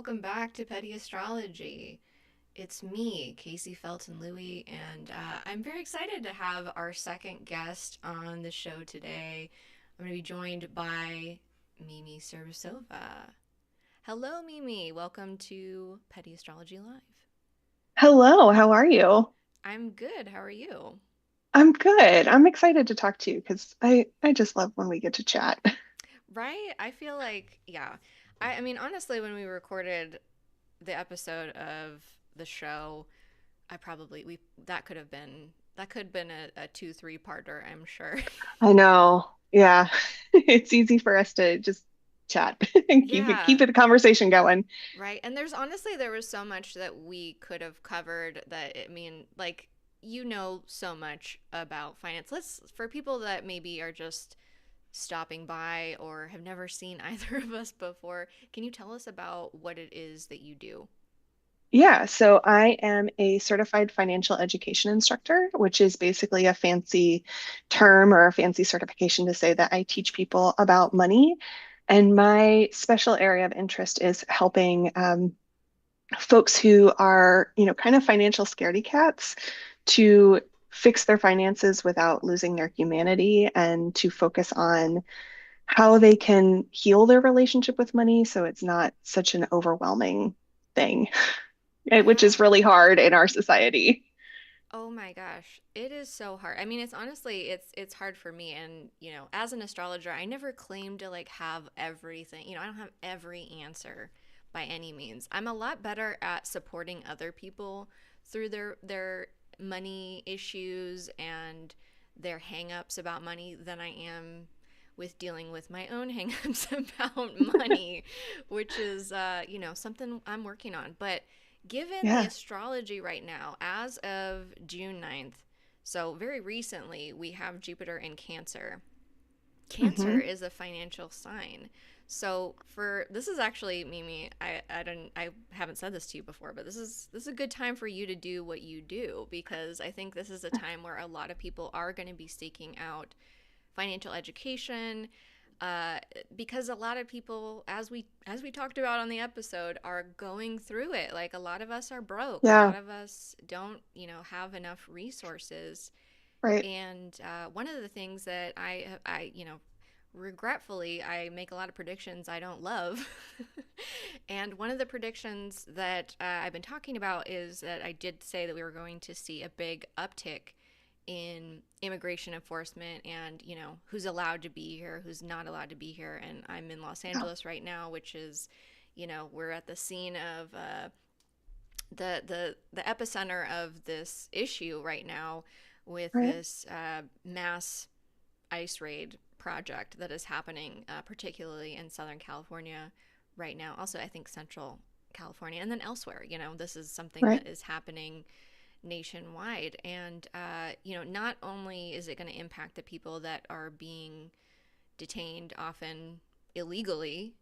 welcome back to Petty Astrology. It's me, Kaycee Felton-Lui, and I'm very excited to have our second guest on the show today. I'm going to be joined by Mimi Cirbusova. Hello, Mimi. Welcome to Petty Astrology Live. Hello, how are you? I'm good. How are you? I'm good. I'm excited to talk to you because I just love when we get to chat. Right? I feel like, yeah. I mean, honestly, when we recorded the episode of the show, I probably we that could have been a 2-3 parter, I'm sure. I know. Yeah. It's easy for us to just chat and keep it Yeah, keep it a conversation going. right. And there was so much that we could have covered that I mean, like you know so much about finance. Let's for people that maybe are just stopping by or have never seen either of us before, can you tell us about what it is that you do? Yeah, so I am a certified financial education instructor, which is basically a fancy term or a fancy certification to say that I teach people about money. And my special area of interest is helping folks who are, kind of financial scaredy cats to fix their finances without losing their humanity and to focus on how they can heal their relationship with money so it's not such an overwhelming thing, which is Yeah. really hard in our society. Oh my gosh, it is so hard. I mean, it's honestly it's hard for me and, as an astrologer, I never claim to like have everything. I don't have every answer by any means. I'm a lot better at supporting other people through their money issues and their hangups about money than I am with dealing with my own hangups about money, which is something I'm working on. But given the Yeah. astrology right now, as of June 9th, so very recently, we have Jupiter in Cancer. Cancer Hmm. is a financial sign. So for this is actually Mimi, I haven't said this to you before, but this is a good time for you to do what you do because I think this is a time where a lot of people are going to be seeking out financial education, uh, because a lot of people, as we talked about on the episode, are going through it. Like a lot of us are broke. A Yeah. lot of us don't, have enough resources. Right. And one of the things that regretfully, I make a lot of predictions I don't love. And one of the predictions that I've been talking about is that I did say that we were going to see a big uptick in immigration enforcement and, who's allowed to be here, who's not allowed to be here. And I'm in Los Yeah. Angeles right now, which is, we're at the scene of the epicenter of this issue right now with Right. this mass ice raid project that is happening, particularly in Southern California right now. Also, I think Central California, and then elsewhere. This is something Right. that is happening nationwide, and not only is it going to impact the people that are being detained, often illegally,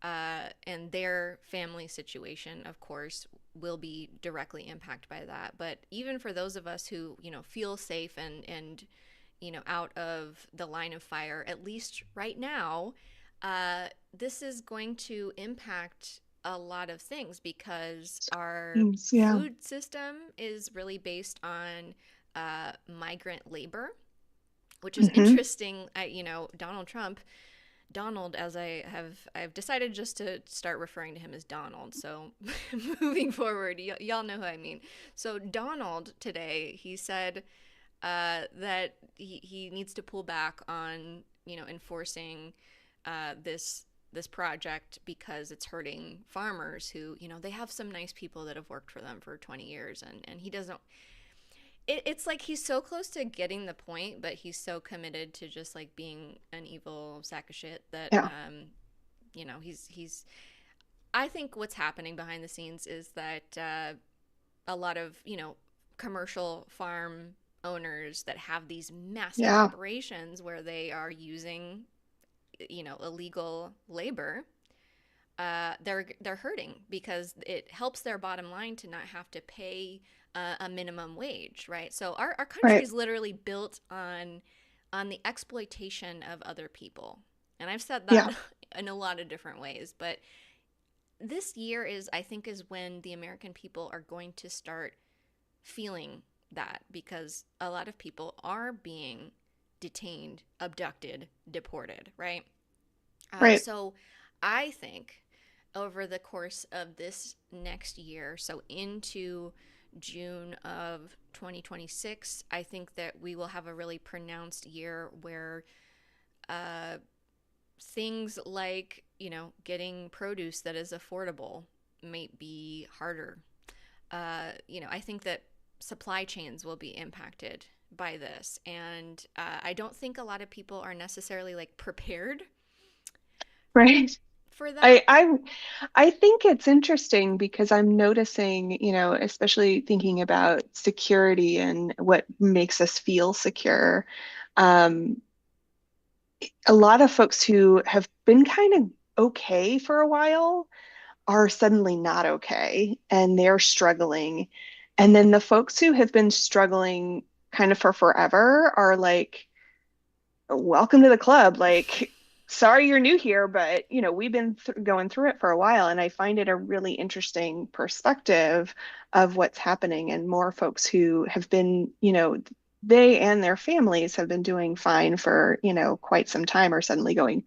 and their family situation, of course, will be directly impacted by that. But even for those of us who, feel safe and out of the line of fire, at least right now, this is going to impact a lot of things because our Yeah. food system is really based on migrant labor, which is Hmm. interesting. Donald Trump, Donald, as I've decided just to start referring to him as Donald. So moving forward, y'all know who I mean. So Donald today, he said that he needs to pull back on enforcing this project because it's hurting farmers who they have some nice people that have worked for them for 20 years, and he doesn't. It's like he's so close to getting the point, but he's so committed to just like being an evil sack of shit that Yeah. he's I think what's happening behind the scenes is that a lot of commercial farm owners that have these massive Yeah. operations where they are using illegal labor, they're hurting because it helps their bottom line to not have to pay a minimum wage, right? So our country Right. is literally built on the exploitation of other people, and I've said that Yeah. in a lot of different ways, but this year is, I think, is when the American people are going to start feeling that, because a lot of people are being detained, abducted, deported, right? Right. So I think over the course of this next year, so into June of 2026, I think that we will have a really pronounced year where uh, things like, getting produce that is affordable might be harder. I think that supply chains will be impacted by this. And I don't think a lot of people are necessarily like prepared Right. for I, that. I I think it's interesting because I'm noticing, especially thinking about security and what makes us feel secure. Um, a lot of folks who have been kind of okay for a while are suddenly not okay and they're struggling. And then the folks who have been struggling kind of for forever are like, welcome to the club. Like, sorry you're new here, but we've been going through it for a while, and I find it a really interesting perspective of what's happening. And more folks who have been, they and their families have been doing fine for, quite some time are suddenly going,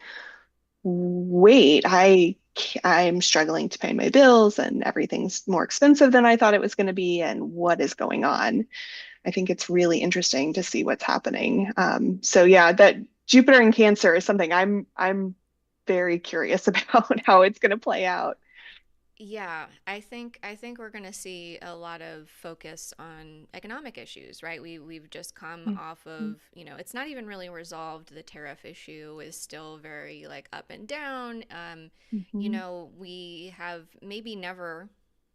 wait, I'm struggling to pay my bills and everything's more expensive than I thought it was going to be, and what is going on? I think it's really interesting to see what's happening. So yeah, that Jupiter in Cancer is something I'm very curious about how it's going to play out. Yeah, I think we're going to see a lot of focus on economic issues, right? We've just come off Mhm. of, it's not even really resolved. The tariff issue is still very like up and down. Mhm. We have maybe never,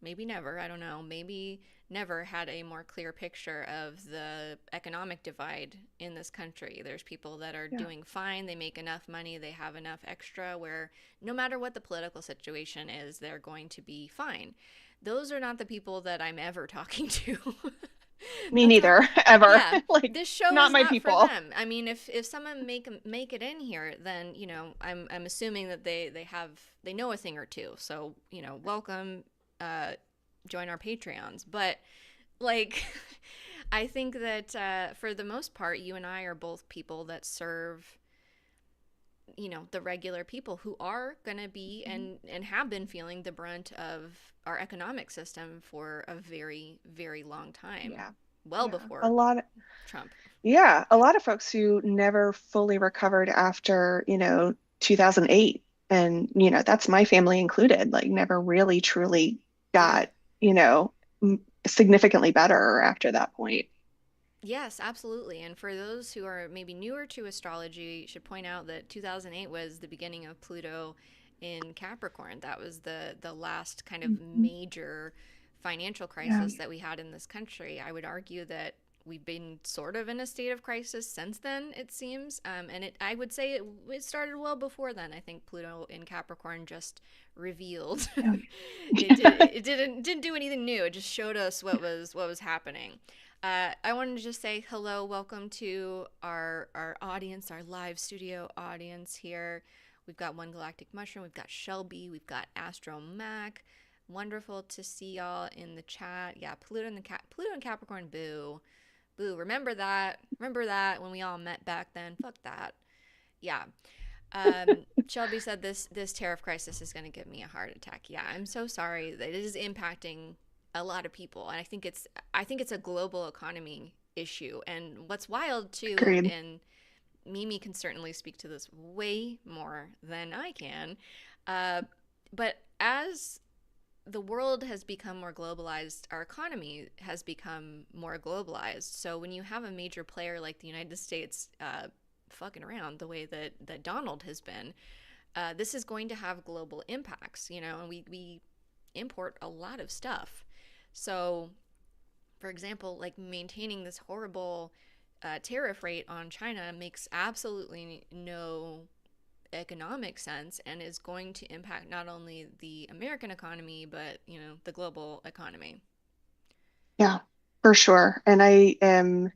I don't know, maybe never had a more clear picture of the economic divide in this country. There's people that are Yeah. doing fine, they make enough money, they have enough extra where no matter what the political situation is, they're going to be fine. Those are not the people that I'm ever talking to. Me That's not, neither, ever. yeah. Like, This show not is my not for people. them. I mean, if someone make it in here, then I'm assuming that they know a thing or two. So welcome, uh, join our Patreons. But like, I think that for the most part, you and I are both people that serve the regular people who are going to be and have been feeling the brunt of our economic system for a very very long time, Yeah. well Yeah. A before lot. Trump. Yeah, a lot of folks who never fully recovered after, 2008. And, that's my family included, like never really truly Yeah. got, you know, significantly better after that point. Yes, absolutely. And for those who are maybe newer to astrology, should point out that 2008 was the beginning of Pluto in Capricorn. That was the last kind of Mhm. major financial Yeah. crisis that we had in this country. I would argue that we've been sort of in a state of crisis since then, it seems. I would say it started well before then. I think Pluto in Capricorn just revealed Yeah. it didn't do anything new. It just showed us what was happening. I wanted to just say hello, welcome to our audience, our live studio audience here. We've got One Galactic Mushroom, we've got Shelby, we've got Astro Mac. Wonderful to see y'all in the chat. Yeah, Pluto and Capricorn, boo, boo. Remember that when we all met back then. Fuck that. Yeah. Shelby said this tariff crisis is going to give me a heart attack. Yeah, I'm so sorry that it is impacting a lot of people, and I think it's a global economy issue. And what's wild too, Agreed. and Mimi can certainly speak to this way more than I can, uh, but as the world has become more globalized, our economy has become more globalized. So when you have a major player like the United States fucking around the way that Donald has been, this is going to have global impacts, and we import a lot of stuff. So, for example, like maintaining this horrible tariff rate on China makes absolutely no economic sense and is going to impact not only the American economy but the global economy. Yeah, for sure. And I am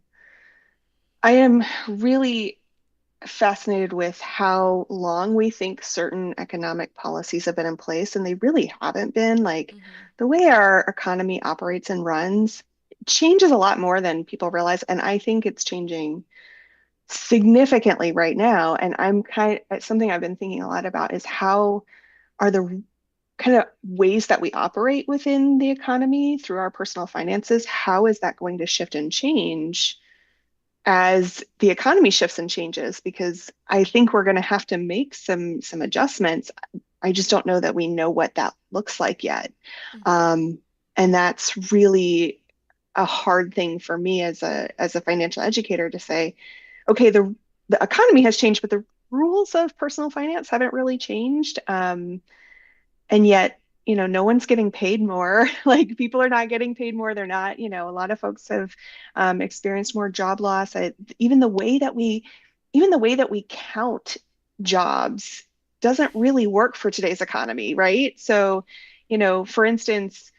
really fascinated with how long we think certain economic policies have been in place, and they really haven't been. Like Hmm. the way our economy operates and runs changes a lot more than people realize. And I think it's changing significantly right now. And something I've been thinking a lot about is how are the kind of ways that we operate within the economy through our personal finances, how is that going to shift and change as the economy shifts and changes? Because I think we're going to have to make some adjustments. I just don't know that we know what that looks like yet. Hmm. Um, and that's really a hard thing for me as a financial educator to say, okay, the economy has changed, but the rules of personal finance haven't really changed. And yet, no one's getting paid more. Like people are not getting paid more. They're not, a lot of folks have experienced more job loss. Even even the way that we count jobs doesn't really work for today's economy, right? So, for instance,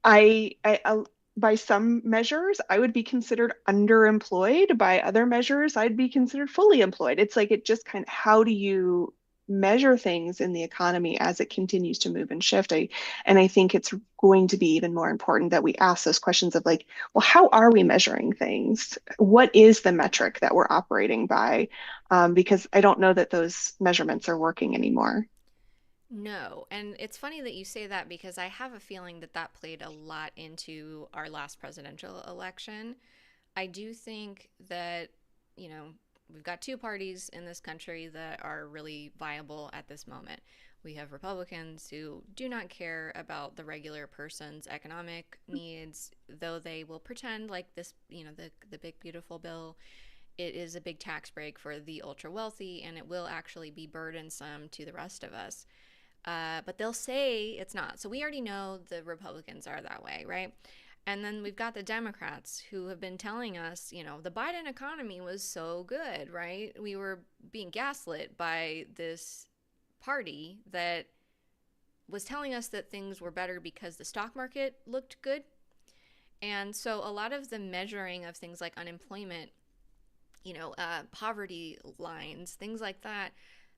by some measures, I would be considered underemployed. By other measures, I'd be considered fully employed. It's like it just kind of how do you measure things in the economy as it continues to move and shift? And I think it's going to be even more important that we ask those questions of like, well, how are we measuring things? What is the metric that we're operating by? Because I don't know that those measurements are working anymore. No, and it's funny that you say that because I have a feeling that that played a lot into our last presidential election. I do think that, you know, we've got two parties in this country that are really viable at this moment. We have Republicans who do not care about the regular person's economic needs, though they will pretend like this, the big beautiful bill, it is a big tax break for the ultra wealthy and it will actually be burdensome to the rest of us. But they'll say it's not. So we already know the Republicans are that way, right? And then we've got the Democrats who have been telling us, the Biden economy was so good, right? We were being gaslit by this party that was telling us that things were better because the stock market looked good. And so a lot of the measuring of things like unemployment, poverty lines, things like that,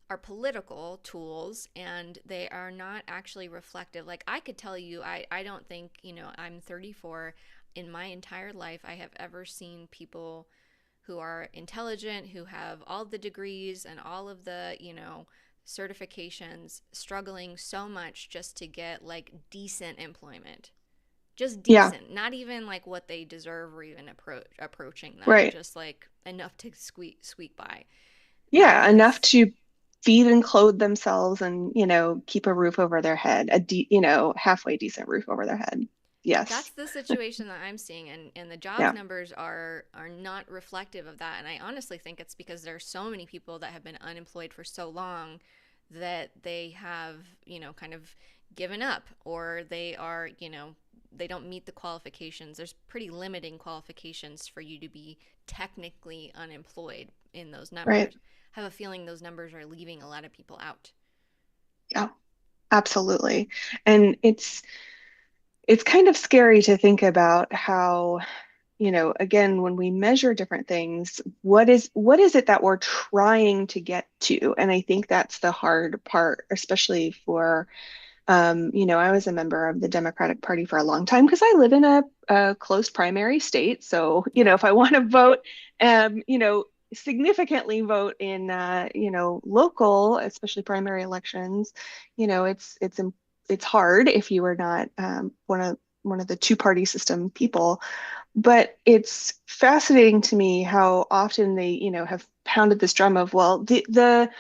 are political tools and they are not actually reflective. Like I could tell you, I don't think, I'm 34. In my entire life, I have ever seen people who are intelligent, who have all the degrees and all of the, certifications, struggling so much just to get like decent employment. Just Yeah, decent, not even like what they deserve or even approaching that, right. just like enough to squeak by. And Yeah, enough this to feed and clothe themselves and, keep a roof over their head, halfway decent roof over their head. that's Yes. the situation that I'm seeing, and the jobs Yeah. numbers are not reflective of that. And I honestly think it's because there's so many people that have been unemployed for so long that they have, kind of given up, or they are, they don't meet the qualifications. There's pretty limiting qualifications for you to be technically unemployed in those Right. numbers. I have a feeling those numbers are leaving a lot of people out. Yeah, absolutely. And it's kind of scary to think about how, again, when we measure different things, what is it that we're trying to get to? And I think that's the hard part, especially for I was a member of the Democratic Party for a long time because I live in a closed primary state. So, Yeah. if I want to vote, significantly vote in, local, especially primary elections, it's hard if you are not one of the two-party system people. But it's fascinating to me how often they, have pounded this drum of, well, the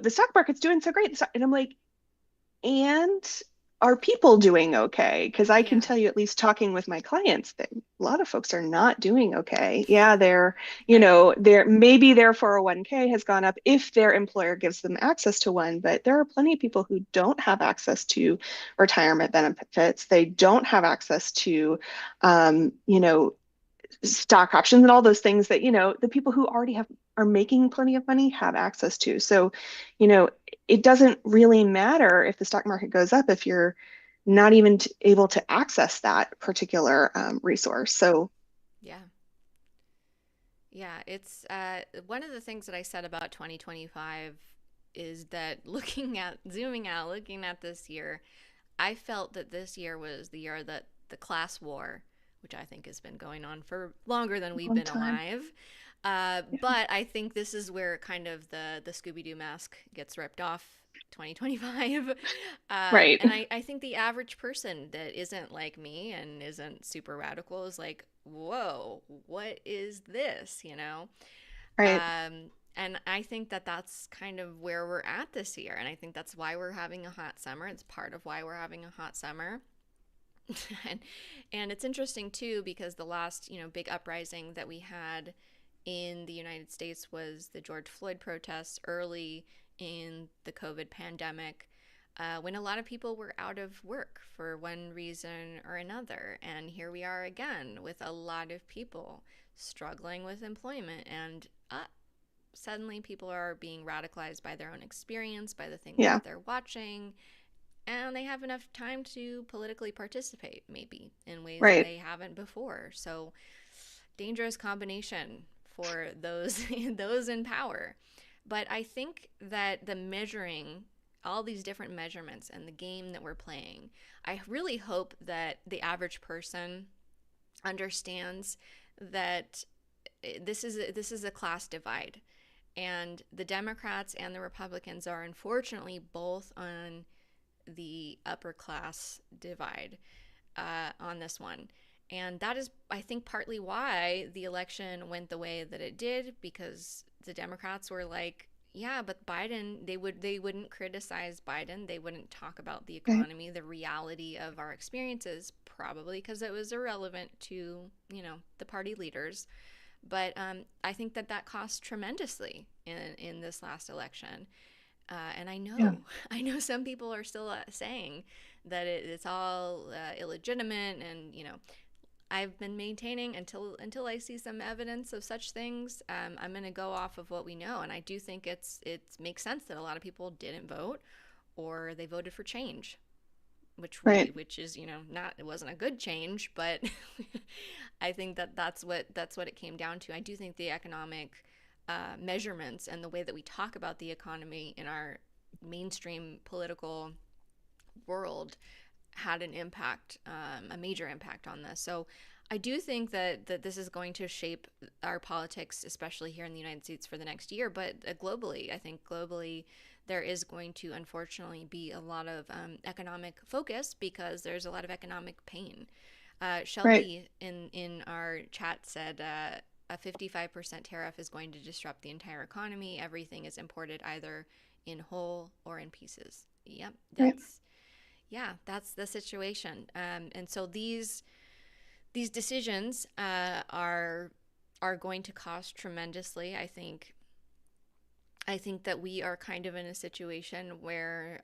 stock market's doing so great. And I'm like, and are people doing okay? Because I can Yeah. tell you, at least talking with my clients, that a lot of folks are not doing okay. Yeah, Right. maybe their 401k has gone up if their employer gives them access to one, but there are plenty of people who don't have access to retirement benefits. They don't have access to, um, you know, stock options and all those things that, the people who already are making plenty of money have access to. So, you know, it doesn't really matter if the stock market goes up if you're not even able to access that particular resource. So, Yeah. Yeah, it's one of the things that I said about 2025 is that zooming out, looking at this year, I felt that this year was the year that the class war, which I think has been going on for longer than we've Long been time. alive. Yeah. But I think this is where kind of the Scooby Doo mask gets ripped off 2025. Right. And I think the average person that isn't like me and isn't super radical is like, whoa, what is this? You know? Right. And I think that that's kind of where we're at this year. And I think that's why we're having a hot summer. It's part of why we're having a hot summer. and and it's interesting too because the last, big uprising that we had in the United States was the George Floyd protests early in the COVID pandemic, when a lot of people were out of work for one reason or another. And here we are again with a lot of people struggling with employment. And suddenly people are being radicalized by their own experience, by the things Yeah. that they're watching, and they have enough time to politically participate, maybe in ways that Right. they haven't before. So, dangerous combination for those those in power. But I think that the measuring all these different measurements and the game that we're playing, I really hope that the average person understands that this is a class divide, and the Democrats and the Republicans are unfortunately both on the upper class divide on this one. And that is, I think, partly why the election went the way that it did, because the Democrats were like, yeah, but Biden, they wouldn't criticize Biden. They wouldn't talk about the Right. economy, the reality of our experiences, probably because it was irrelevant to, the party leaders. But I think that that cost tremendously in this last election. And I Yeah. know, I know some people are still saying that it's all illegitimate, and I've been maintaining until I see some evidence of such things. I'm going to go off of what we know, and I do think it makes sense that a lot of people didn't vote, or they voted for change, Right. which is not, it wasn't a good change, but I think that that's what it came down to. I do think the economic measurements and the way that we talk about the economy in our mainstream political world had an impact, a major impact on this. So I do think that this is going to shape our politics, especially here in the United States for the next year, but globally. I think globally there is going to unfortunately be a lot of economic focus because there's a lot of economic pain. Right. Shelby in our chat said a 55% tariff is going to disrupt the entire economy. Everything is imported either in whole or in pieces. Yep, Right. that's the situation. And so these decisions are going to cost tremendously. I think that we are kind of in a situation where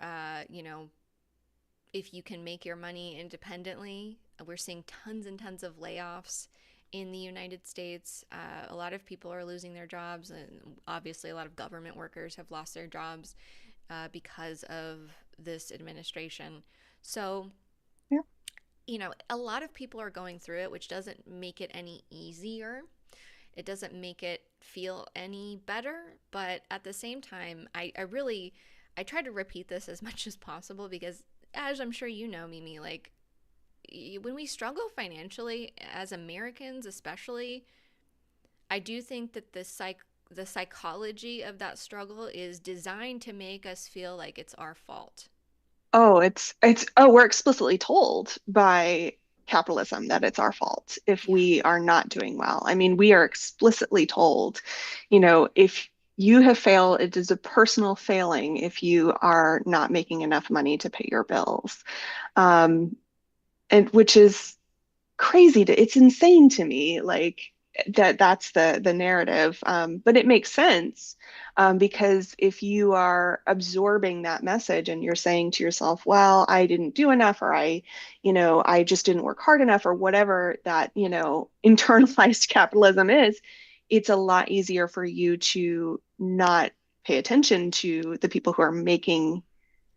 if you can make your money independently, we're seeing tons and tons of layoffs in the United States. A lot of people are losing their jobs, and obviously, a lot of government workers have lost their jobs because of this administration. So, Yeah. a lot of people are going through it, which doesn't make it any easier. It doesn't make it feel any better. But at the same time, I try to repeat this as much as possible because, as I'm sure you know, Mimi, like when we struggle financially as Americans, especially, I do think that the psychology of that struggle is designed to make us feel like it's our fault. Oh, we're explicitly told by capitalism that it's our fault if Yeah. we are not doing well. I mean, we are explicitly told, if you have failed, it is a personal failing if you are not making enough money to pay your bills. Um, and which is crazy it's insane to me, like that's the narrative. But it makes sense, because if you are absorbing that message and you're saying to yourself, well, I didn't do enough, or I just didn't work hard enough, or whatever that, internalized capitalism is, it's a lot easier for you to not pay attention to the people who are making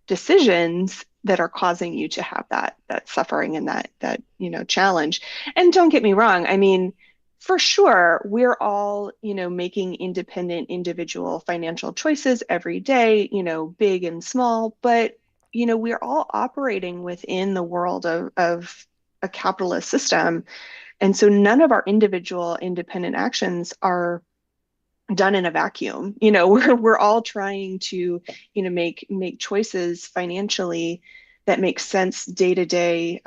decisions that are causing you to have that suffering and that challenge. And don't get me wrong, I mean, For sure, we're all, making independent individual financial choices every day, big and small, but, we're all operating within the world of a capitalist system. And so none of our individual independent actions are done in a vacuum. We're all trying to, make choices financially that make sense day to day,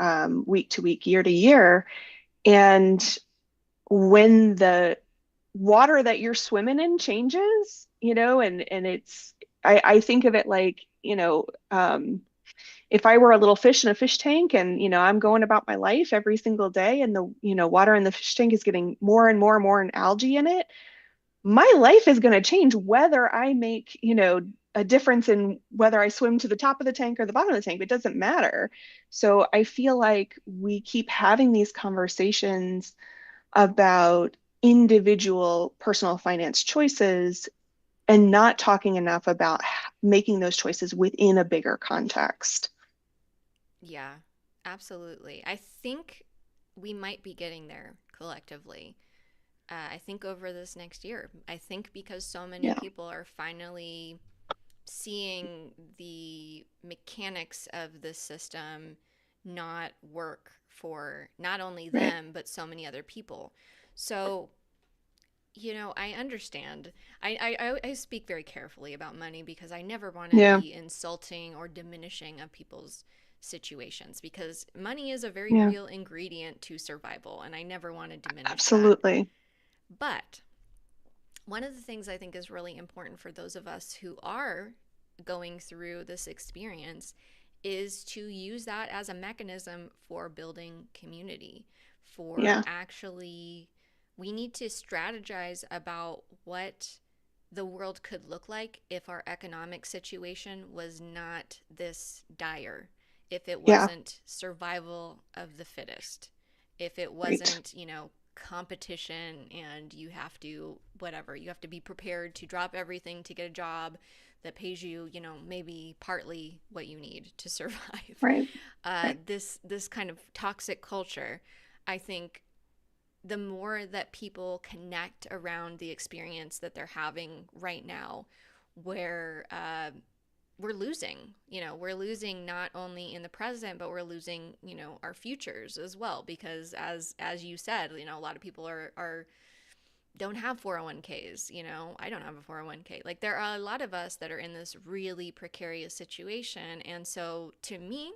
week to week, year to year. And when the water that you're swimming in changes, and I think of it like, if I were a little fish in a fish tank and, I'm going about my life every single day and the, water in the fish tank is getting more and more and more and algae in it, my life is going to change whether I make, a difference in whether I swim to the top of the tank or the bottom of the tank. It doesn't matter. So I feel like we keep having these conversations about individual personal finance choices and not talking enough about making those choices within a bigger context. Yeah, absolutely. I think we might be getting there collectively. I think over this next year. I think because so many Yeah, people are finally seeing the mechanics of the system not work for not only right. them, but so many other people. So, I understand. I speak very carefully about money because I never want to Yeah, be insulting or diminishing of people's situations because money is a very yeah, real ingredient to survival, and I never want to diminish that. absolutely. But one of the things I think is really important for those of us who are going through this experience is to use that as a mechanism for building community, for Yeah, actually, we need to strategize about what the world could look like if our economic situation was not this dire, if it yeah, wasn't survival of the fittest, if it right, wasn't, competition and you have to, whatever, you have to be prepared to drop everything to get a job that pays you, maybe partly what you need to survive. right, right. This kind of toxic culture, I think the more that people connect around the experience that they're having right now, where we're losing, we're losing not only in the present, but we're losing, our futures as well. Because as you said, a lot of people are don't have 401ks. I don't have a 401k. Like, there are a lot of us that are in this really precarious situation. And so to me,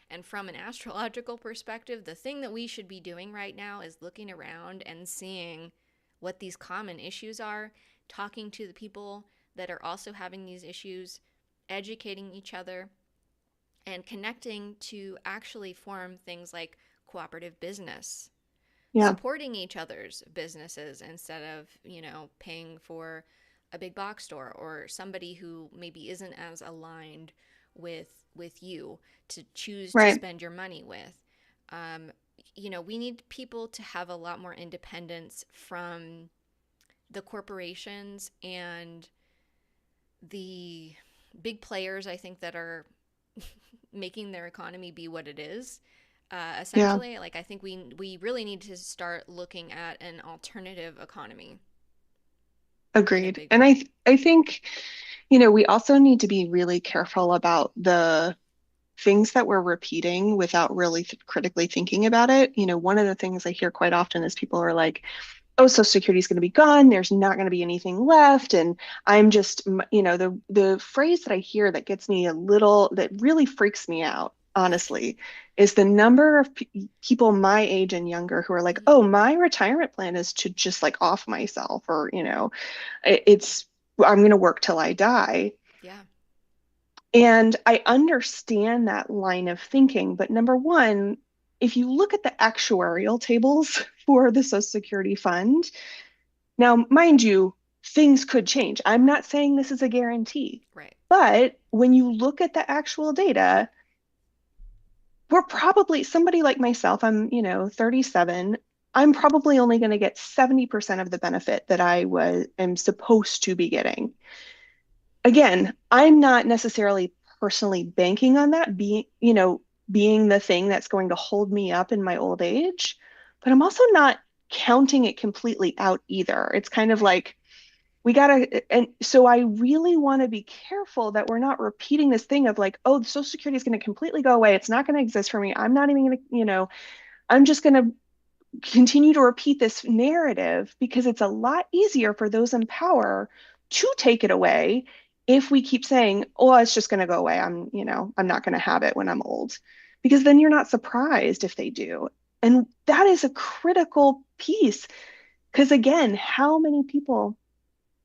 and from an astrological perspective, the thing that we should be doing right now is looking around and seeing what these common issues are, talking to the people that are also having these issues, educating each other, and connecting to actually form things like cooperative business, Yeah, supporting each other's businesses instead of, paying for a big box store or somebody who maybe isn't as aligned with you to choose to right. spend your money with. Um, we need people to have a lot more independence from the corporations and the big players, I think, that are making their economy be what it is. Yeah, Essentially, like, I think we really need to start looking at an alternative economy in a agreed. big And way. I think, we also need to be really careful about the things that we're repeating without really critically thinking about it. One of the things I hear quite often is people are like, oh, Social Security is going to be gone. There's not going to be anything left. And I'm just, the phrase that I hear that gets me that really freaks me out, honestly, is the number of people my age and younger who are like, Mm-hmm. oh, my retirement plan is to just like off myself, or, it's, I'm going to work till I die. Yeah. And I understand that line of thinking, but number one, if you look at the actuarial tables for the Social Security fund, now, mind you, things could change. I'm not saying this is a guarantee, Right. but when you look at the actual data, we're probably somebody like myself, I'm, 37. I'm probably only going to get 70% of the benefit that I am supposed to be getting. Again, I'm not necessarily personally banking on that being the thing that's going to hold me up in my old age, but I'm also not counting it completely out either. It's kind of Right. like we gotta, and so I really want to be careful that we're not repeating this thing of like, oh, Social Security is going to completely go away. It's not going to exist for me. I'm not even going to, I'm just going to continue to repeat this narrative because it's a lot easier for those in power to take it away if we keep saying, oh, it's just going to go away. I'm not going to have it when I'm old. Because then you're not surprised if they do. And that is a critical piece. Because again, how many people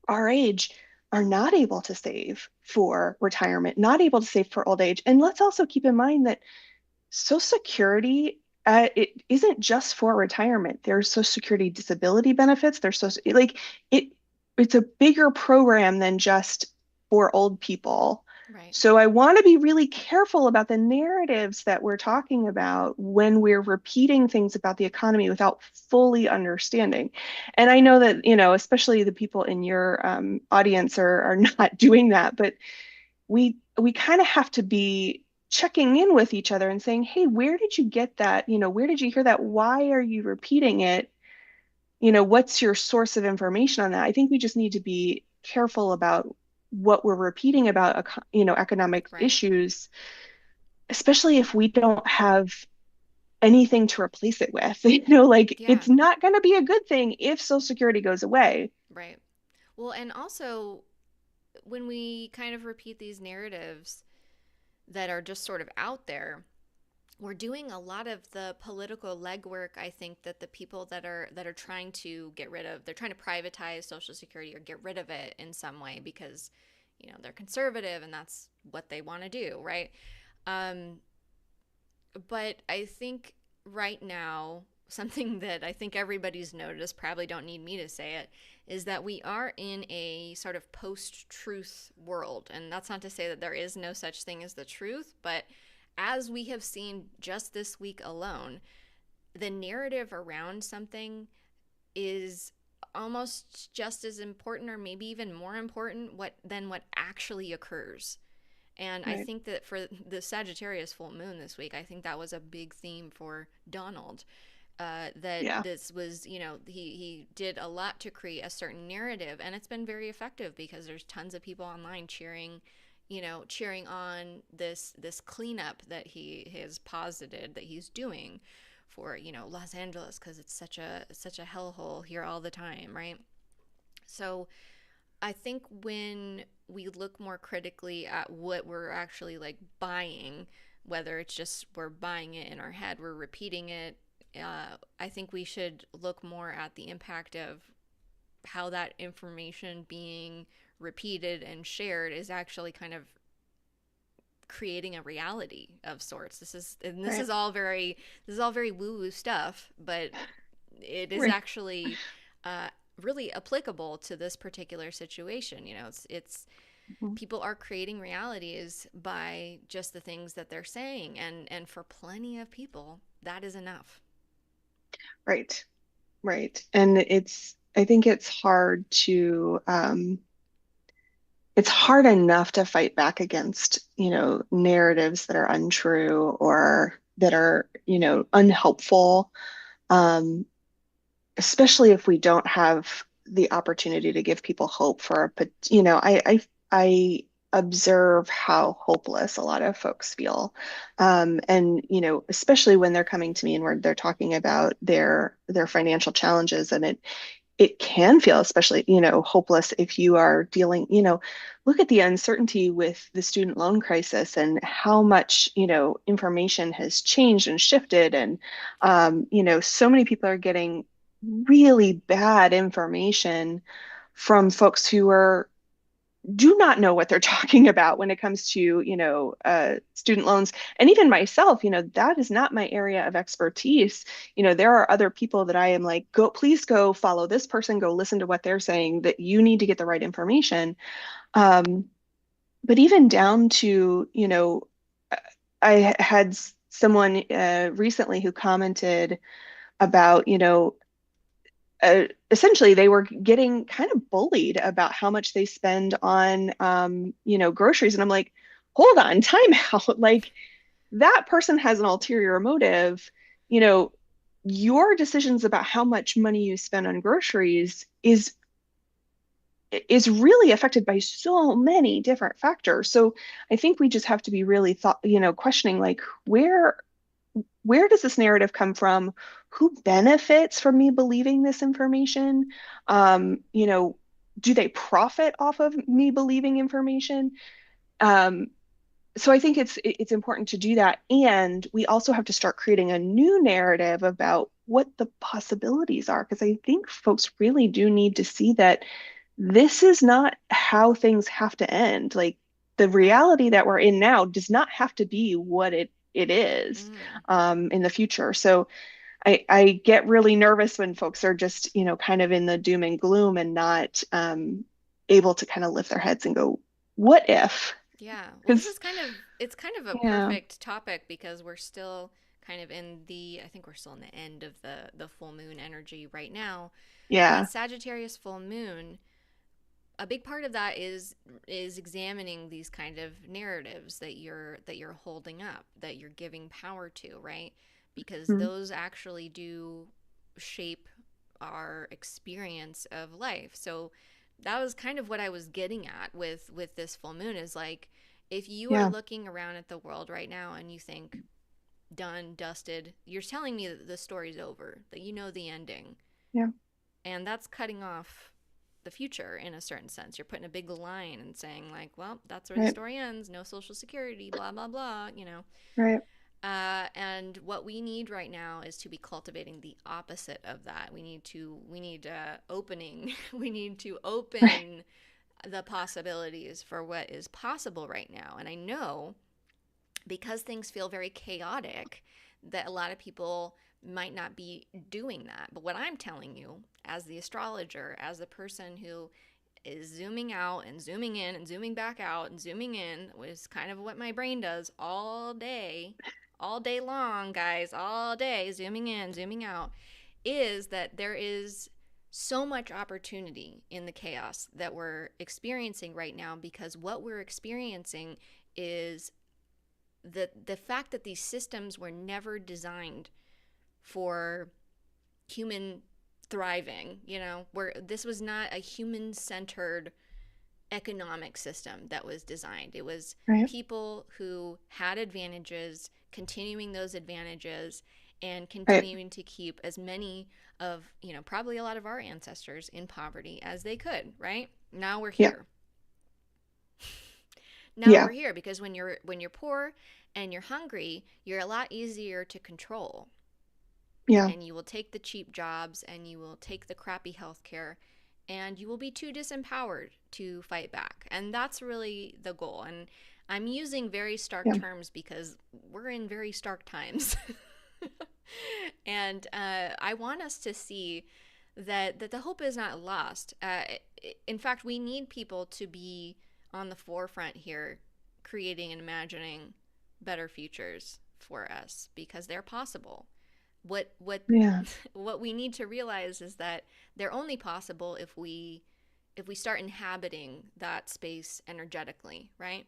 our age are not able to save for retirement, not able to save for old age? And let's also keep in mind that Social Security, it isn't just for retirement. There's Social Security disability benefits. There's like it. It's a bigger program than just for old people. Right. So I want to be really careful about the narratives that we're talking about when we're repeating things about the economy without fully understanding. And I know that, especially the people in your audience are not doing that, but we kind of have to be checking in with each other and saying, hey, where did you get that? Where did you hear that? Why are you repeating it? What's your source of information on that? I think we just need to be careful about what we're repeating about, economic Right. issues, especially if we don't have anything to replace it with. Like Yeah. it's not going to be a good thing if Social Security goes away. Right. Well, and also when we kind of repeat these narratives that are just sort of out there, we're doing a lot of the political legwork. I think that the people that are trying to get rid of, they're trying to privatize Social Security or get rid of it in some way because they're conservative and that's what they want to do, right? Um, but I think right now, something that I think everybody's noticed, probably don't need me to say it, is that we are in a sort of post truth world. And that's not to say that there is no such thing as the truth, but as we have seen just this week alone, the narrative around something is almost just as important or maybe even more important than what actually occurs. And I Right. think that for the Sagittarius full moon this week, I think that was a big theme for Donald. That Yeah. this was, he did a lot to create a certain narrative, and it's been very effective because there's tons of people online cheering on this cleanup that he has posited that he's doing for Los Angeles because it's such a hellhole here all the time, right? So I think when we look more critically at what we're actually like buying, whether it's just we're buying it in our head, we're repeating it, I think we should look more at the impact of how that information being repeated and shared is actually kind of creating a reality of sorts. This Right. is all very woo woo stuff, but it is Right. actually uh, really applicable to this particular situation. It's Mhm. people are creating realities by just the things that they're saying, and for plenty of people, that is enough. Right. Right. And I think it's hard enough to fight back against, narratives that are untrue or that are, unhelpful, um, especially if we don't have the opportunity to give people hope for I observe how hopeless a lot of folks feel. And, especially when they're coming to me and they're talking about their financial challenges, and it can feel especially, hopeless if you are dealing, look at the uncertainty with the student loan crisis and how much, information has changed and shifted. And, Yeah. so many people are getting really bad information from folks who do not know what they're talking about when it comes to, student loans. And even myself, that is not my area of expertise. There are other people that I am like, please go follow this person, go listen to what they're saying, that you need to get the right information. Um, but even down to, I had someone recently who commented about, essentially they were getting kind of bullied about how much they spend on groceries, and I'm like, hold on, time out. Like, that person has an ulterior motive. you know your decisions about how much money you spend on groceries is really affected by so many different factors. So I think we just have to be really questioning like where does this narrative come from? Who benefits from me believing this information? You know, do they profit off of me believing information? Um, so I think it's important to do that. And we also have to start creating a new narrative about what the possibilities are, because I think folks really do need to see that this is not how things have to end. Like the Right. reality that we're in now does not have to be what it is Mm. in the future. So I get really nervous when folks are just, kind of in the doom and gloom and not able to kind of lift their heads and go, what if? Yeah. Well, this Because is it's kind of a yeah, perfect topic because we're still kind of I think we're still in the end of the full moon energy right now. yeah, But Sagittarius full moon, a big part of that is examining these kind of narratives that you're holding up, that you're giving power to, right? Because mm, those actually do shape our experience of life. So that was kind of what I was getting at with this full moon is like if you are yeah, looking around at the world right now and you think done, dusted, you're telling me that the story's over, that you know the ending. yeah, And that's cutting off the future in a certain sense. You're putting a big line and saying, like, well, that's where the right, story ends. No social security, blah, blah, blah, you know. right, And what we need right now is to be cultivating the opposite of that. We need opening. We need to right, open the possibilities for what is possible right now. And I know because things feel very chaotic that a lot of people might not be doing that. But what I'm telling you, as the astrologer, as the person who is zooming out and zooming in and zooming back out and zooming in, which is kind of what my brain does all day long, guys, all day, zooming in, zooming out, is that there is so much opportunity in the chaos that we're experiencing right now because what we're experiencing is the fact that these systems were never designed for human thriving, you know, where this was not a human centered economic system that was designed. It was right, people who had advantages, continuing those advantages, and right, continuing to keep as many of, you know, probably a lot of our ancestors in poverty as they could, right? Now we're yeah, here. Now yeah, we're here because when you're poor and you're hungry, you're a lot easier to control. yeah, And you will take the cheap jobs and you will take the crappy health care and you will be too disempowered to fight back. And that's really the goal. And I'm using very stark yeah, terms because we're in very stark times. And I want us to see that the hope is not lost. In fact, we need people to be on the forefront here, creating and imagining better futures for us because they're possible. What yeah, what we need to realize is that they're only possible if we start inhabiting that space energetically, right?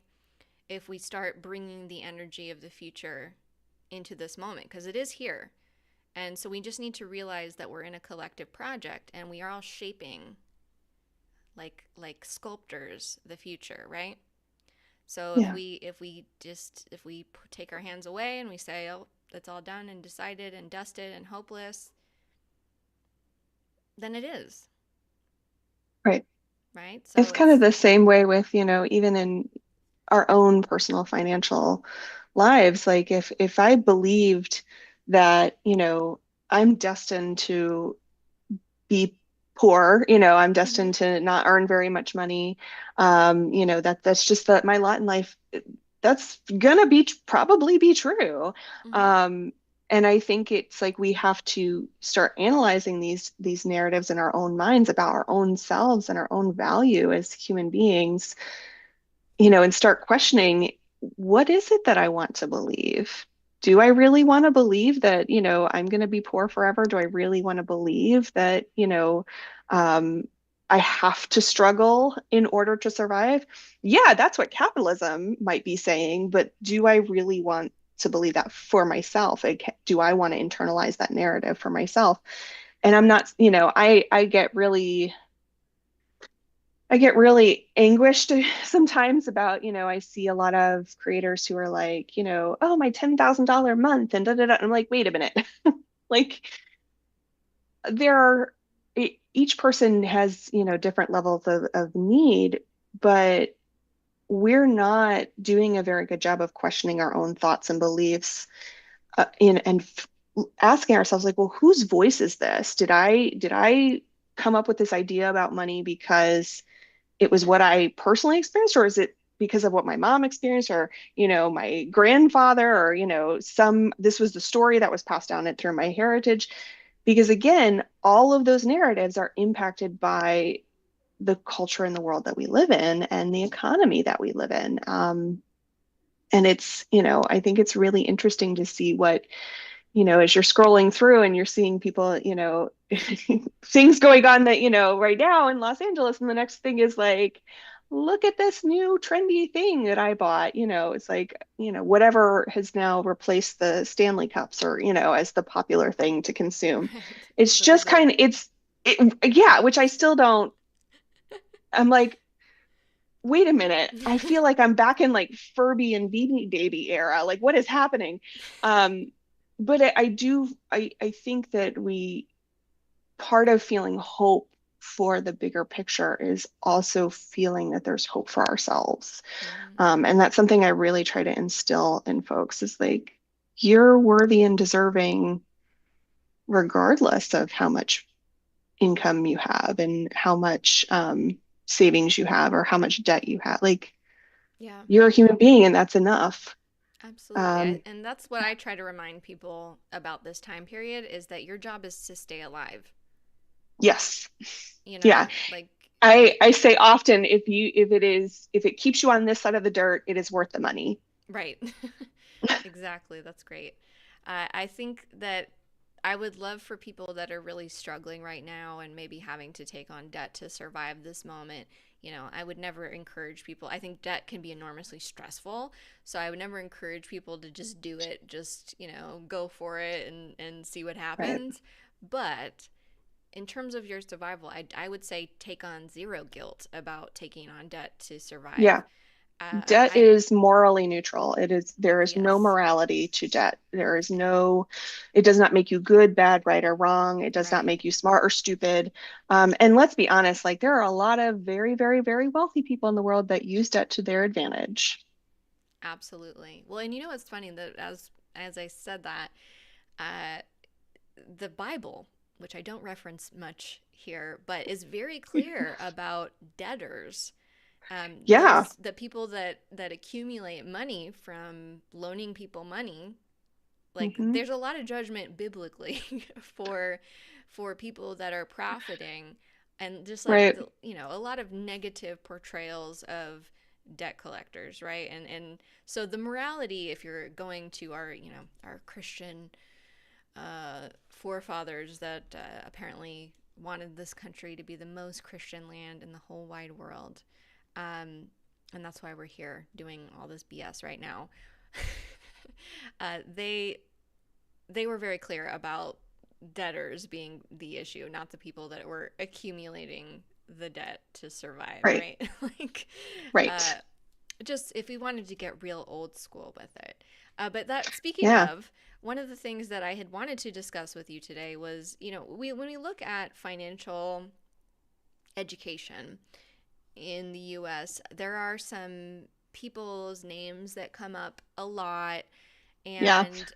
If we start bringing the energy of the future into this moment because it is here. And so we just need to realize that we're in a collective project and we are all shaping like sculptors the future, right? So yeah, if we take our hands away and we say, "Oh, it's all done and decided and dusted and hopeless," then it is, right. right? So It's kind of it's the same way with, even in our own personal financial lives. Like if I believed that, I'm destined to be poor, I'm mm-hmm, destined to not earn very much money, that's just that my lot in life, that's gonna be probably be true. mm-hmm, Um, and I think it's like we have to start analyzing these narratives in our own minds about our own selves and our own value as human beings, and start questioning, what is it that I want to believe? Do I really want to believe that, I'm going to be poor forever? Do I really want to believe that, um, I have to struggle in order to survive? Yeah, that's what capitalism might be saying, but do I really want to believe that for myself. Like, do I want to internalize that narrative for myself? And I'm not, I get really anguished sometimes about, I see a lot of creators who are like, oh, my $10,000 month and da da da. I'm like, wait a minute. Like, there are, each person has, different levels of need, but we're not doing a very good job of questioning our own thoughts and beliefs, asking ourselves, like, well, whose voice is this? Did I come up with this idea about money because it was what I personally experienced, or is it because of what my mom experienced, or my grandfather, or this was the story that was passed down it through my heritage? Because again, all of those narratives are impacted by the culture and the world that we live in and the economy that we live in. And it's, I think it's really interesting to see what, as you're scrolling through and you're seeing people, things going on that, right now in Los Angeles. And the next thing is like, look at this new trendy thing that I bought. It's like, whatever has now replaced the Stanley Cups, or, as the popular thing to consume. Right. It's just The yeah, which I still don't, I'm like, wait a minute. I feel like I'm back in like Furby and Beanie Baby era. Like, what is happening? But I think that part of feeling hope for the bigger picture is also feeling that there's hope for ourselves. Mhm. And that's something I really try to instill in folks, is like, you're worthy and deserving regardless of how much income you have and how much savings you have or how much debt you have. Like, Yeah, you're a human being and that's enough. absolutely. Um, And that's what I try to remind people about this time period is that your job is to stay alive. yes. You Yeah. know, like I say often, if it keeps you on this side of the dirt, it is worth the money. right. Exactly. That's great. I think that I would love for people that are really struggling right now and maybe having to take on debt to survive this moment. I would never encourage people. I think debt can be enormously stressful. So I would never encourage people to just do it, just, go for it and see what Right. happens. But in terms of your survival, I would say take on zero guilt about taking on debt to survive. Yeah. Debt I, is morally neutral. There is no yes, morality to debt. It does not make you good, bad, right, or wrong. It does not right. make you smart or stupid. And let's be honest, like, there are a lot of very, very, very wealthy people in the world that use debt to their advantage. Absolutely. Well, and it's funny that as I said that, uh, the Bible, which I don't reference much here, but is very clear about debtors. Yeah. Those the people that accumulate money from loaning people money. Like Hmm. there's a lot of judgment biblically for people that are profiting, and just like Right. a lot of negative portrayals of debt collectors, right? And so the morality, if you're going to our Christian forefathers that apparently wanted this country to be the most Christian land in the whole wide world, and that's why we're here doing all this BS right now. They were very clear about debtors being the issue, not the people that were accumulating the debt to survive, Right. right? Like, uh, Right. just if we wanted to get real old school with it. But that speaking Yeah. of, one of the things that I had wanted to discuss with you today was, when we look at financial education in the US, there are some people's names that come up a lot, Yeah. and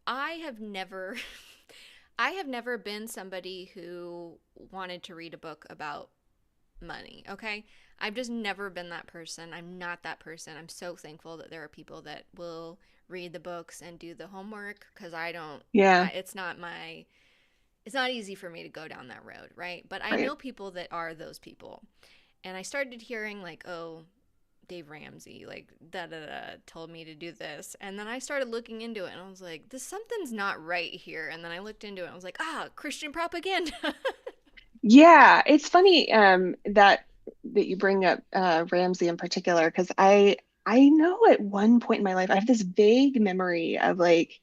I have never I have never been somebody who wanted to read a book about money, okay? I've just never been that person. I'm not that person. I'm so thankful that there are people that will read the books and do the homework because I don't Yeah. it's not easy for me to go down that road, right? But I Right. know people that are those people. And I started hearing like, oh, Dave Ramsey, like da da da, told me to do this, and then I started looking into it, and I was like, this something's not right here. And then I looked into it, and I was like, Christian propaganda. Yeah. It's funny that you bring up Ramsey in particular, because I know at one point in my life, I have this vague memory of like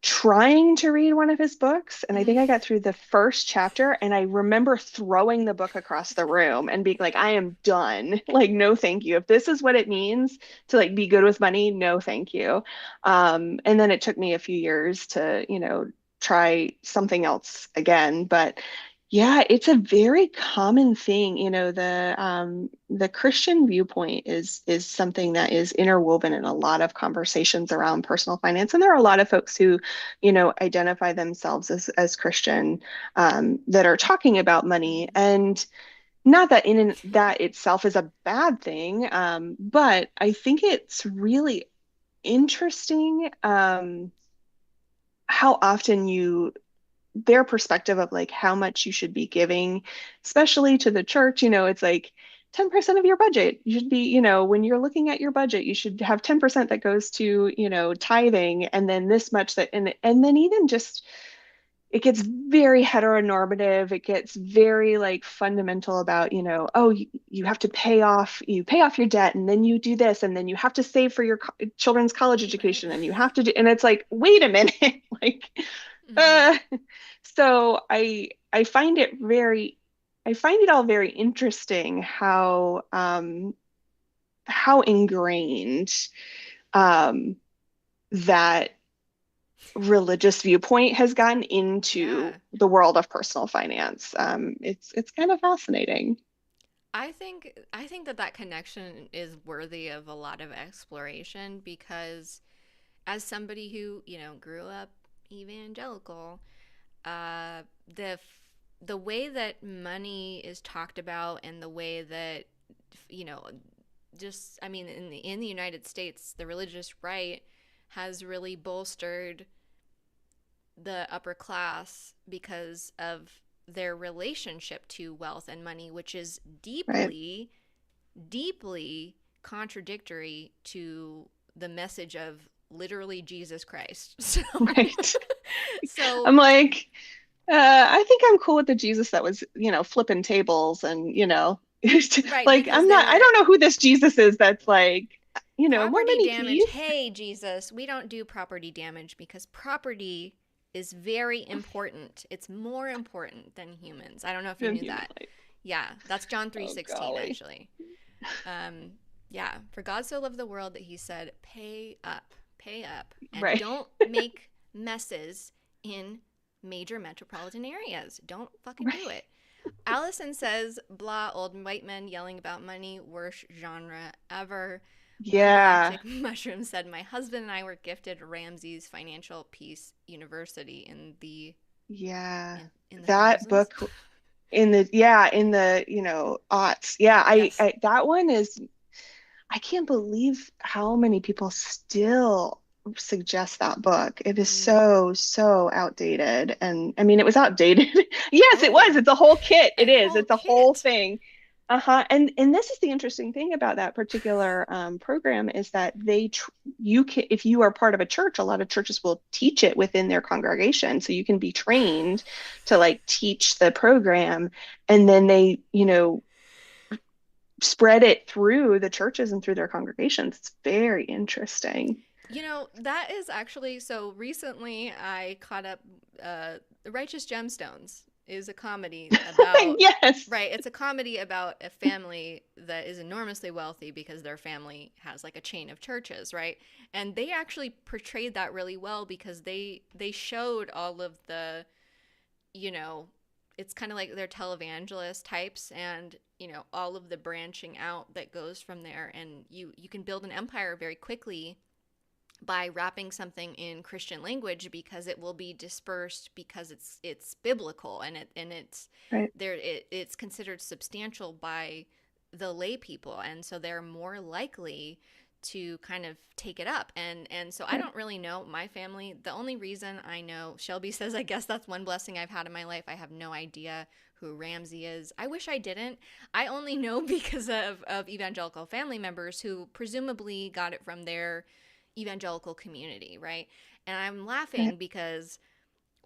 trying to read one of his books. And I think I got through the first chapter and I remember throwing the book across the room and being like, I am done. Like, no, thank you. If this is what it means to like be good with money, no, thank you. And then it took me a few years to, try something else again. But yeah, it's a very common thing. The Christian viewpoint is something that is interwoven in a lot of conversations around personal finance. And there are a lot of folks who, identify themselves as Christian, that are talking about money. Mm. And not that in and that itself is a bad thing, but I think it's really interesting, how often their perspective of like how much you should be giving, especially to the church, it's like 10% of your budget. You should be, when you're looking at your budget, you should have 10% that goes to, tithing, and then this much that, and then even just it gets very heteronormative. It gets very like fundamental about, oh, you have to pay off your debt, and then you do this, and then you have to save for your children's college Right. education, and you have to do, and it's like, wait a minute, like, Mm. uh, so I find it I find it all very interesting how ingrained um, that religious viewpoint has gotten into Yeah. the world of personal finance. It's kind of fascinating. I think that that connection is worthy of a lot of exploration because as somebody who, grew up evangelical, uh the the way that money is talked about and the way that you know just I mean in the United States, the religious right has really bolstered the upper class because of their relationship to wealth and money, which is Right. deeply, deeply contradictory to the message of literally Jesus Christ. So, Right. so I'm like, I think I'm cool with the Jesus that was, flipping tables and, right, like because they I were don't know who this Jesus is that's like, more property money, damage. please. Hey, Jesus, we don't do property damage because property is very important. It's more important than humans. I don't know if you In knew human that. life. Yeah, that's John Oh 3:16 golly. actually. Um, yeah, for God so loved the world that he said, pay up, and Right. don't make messes in major metropolitan areas. Don't fucking do Right. it. Allison says, blah, old white men yelling about money, worst genre ever. One Yeah. galactic mushroom said, my husband and I were gifted Ramsey's Financial Peace University Yeah. in the That thousands. book in the, aughts. Yeah, Yes. I that one is I can't believe how many people still suggest that book. It is Mm. so, so outdated. And I mean, it was outdated. Yes, it was. Oh, It's a whole kit. a It is. whole It's a whole kit. thing. Uh-huh. And this is the interesting thing about that particular program is that you can, if you are part of a church, a lot of churches will teach it within their congregation. So you can be trained to like teach the program, and then they, spread it through the churches and through their congregations. It's very interesting. That is actually so recently I caught up The Righteous Gemstones is a comedy about Yes. right, it's a comedy about a family that is enormously wealthy because their family has like a chain of churches, right? And they actually portrayed that really well because they showed all of the, you know, it's kind of like they're televangelist types and all of the branching out that goes from there and you can build an empire very quickly by wrapping something in Christian language because it will be dispersed because it's biblical and it's Right. it's considered substantial by the lay people and so they're more likely to kind of take it up and so I Right. don't really know my family. The only reason I know, Shelby says, I guess that's one blessing I've had in my life. I have no idea who Ramsey is. I wish I didn't. I only know because of evangelical family members who presumably got it from their evangelical community, right? And I'm Right. laughing because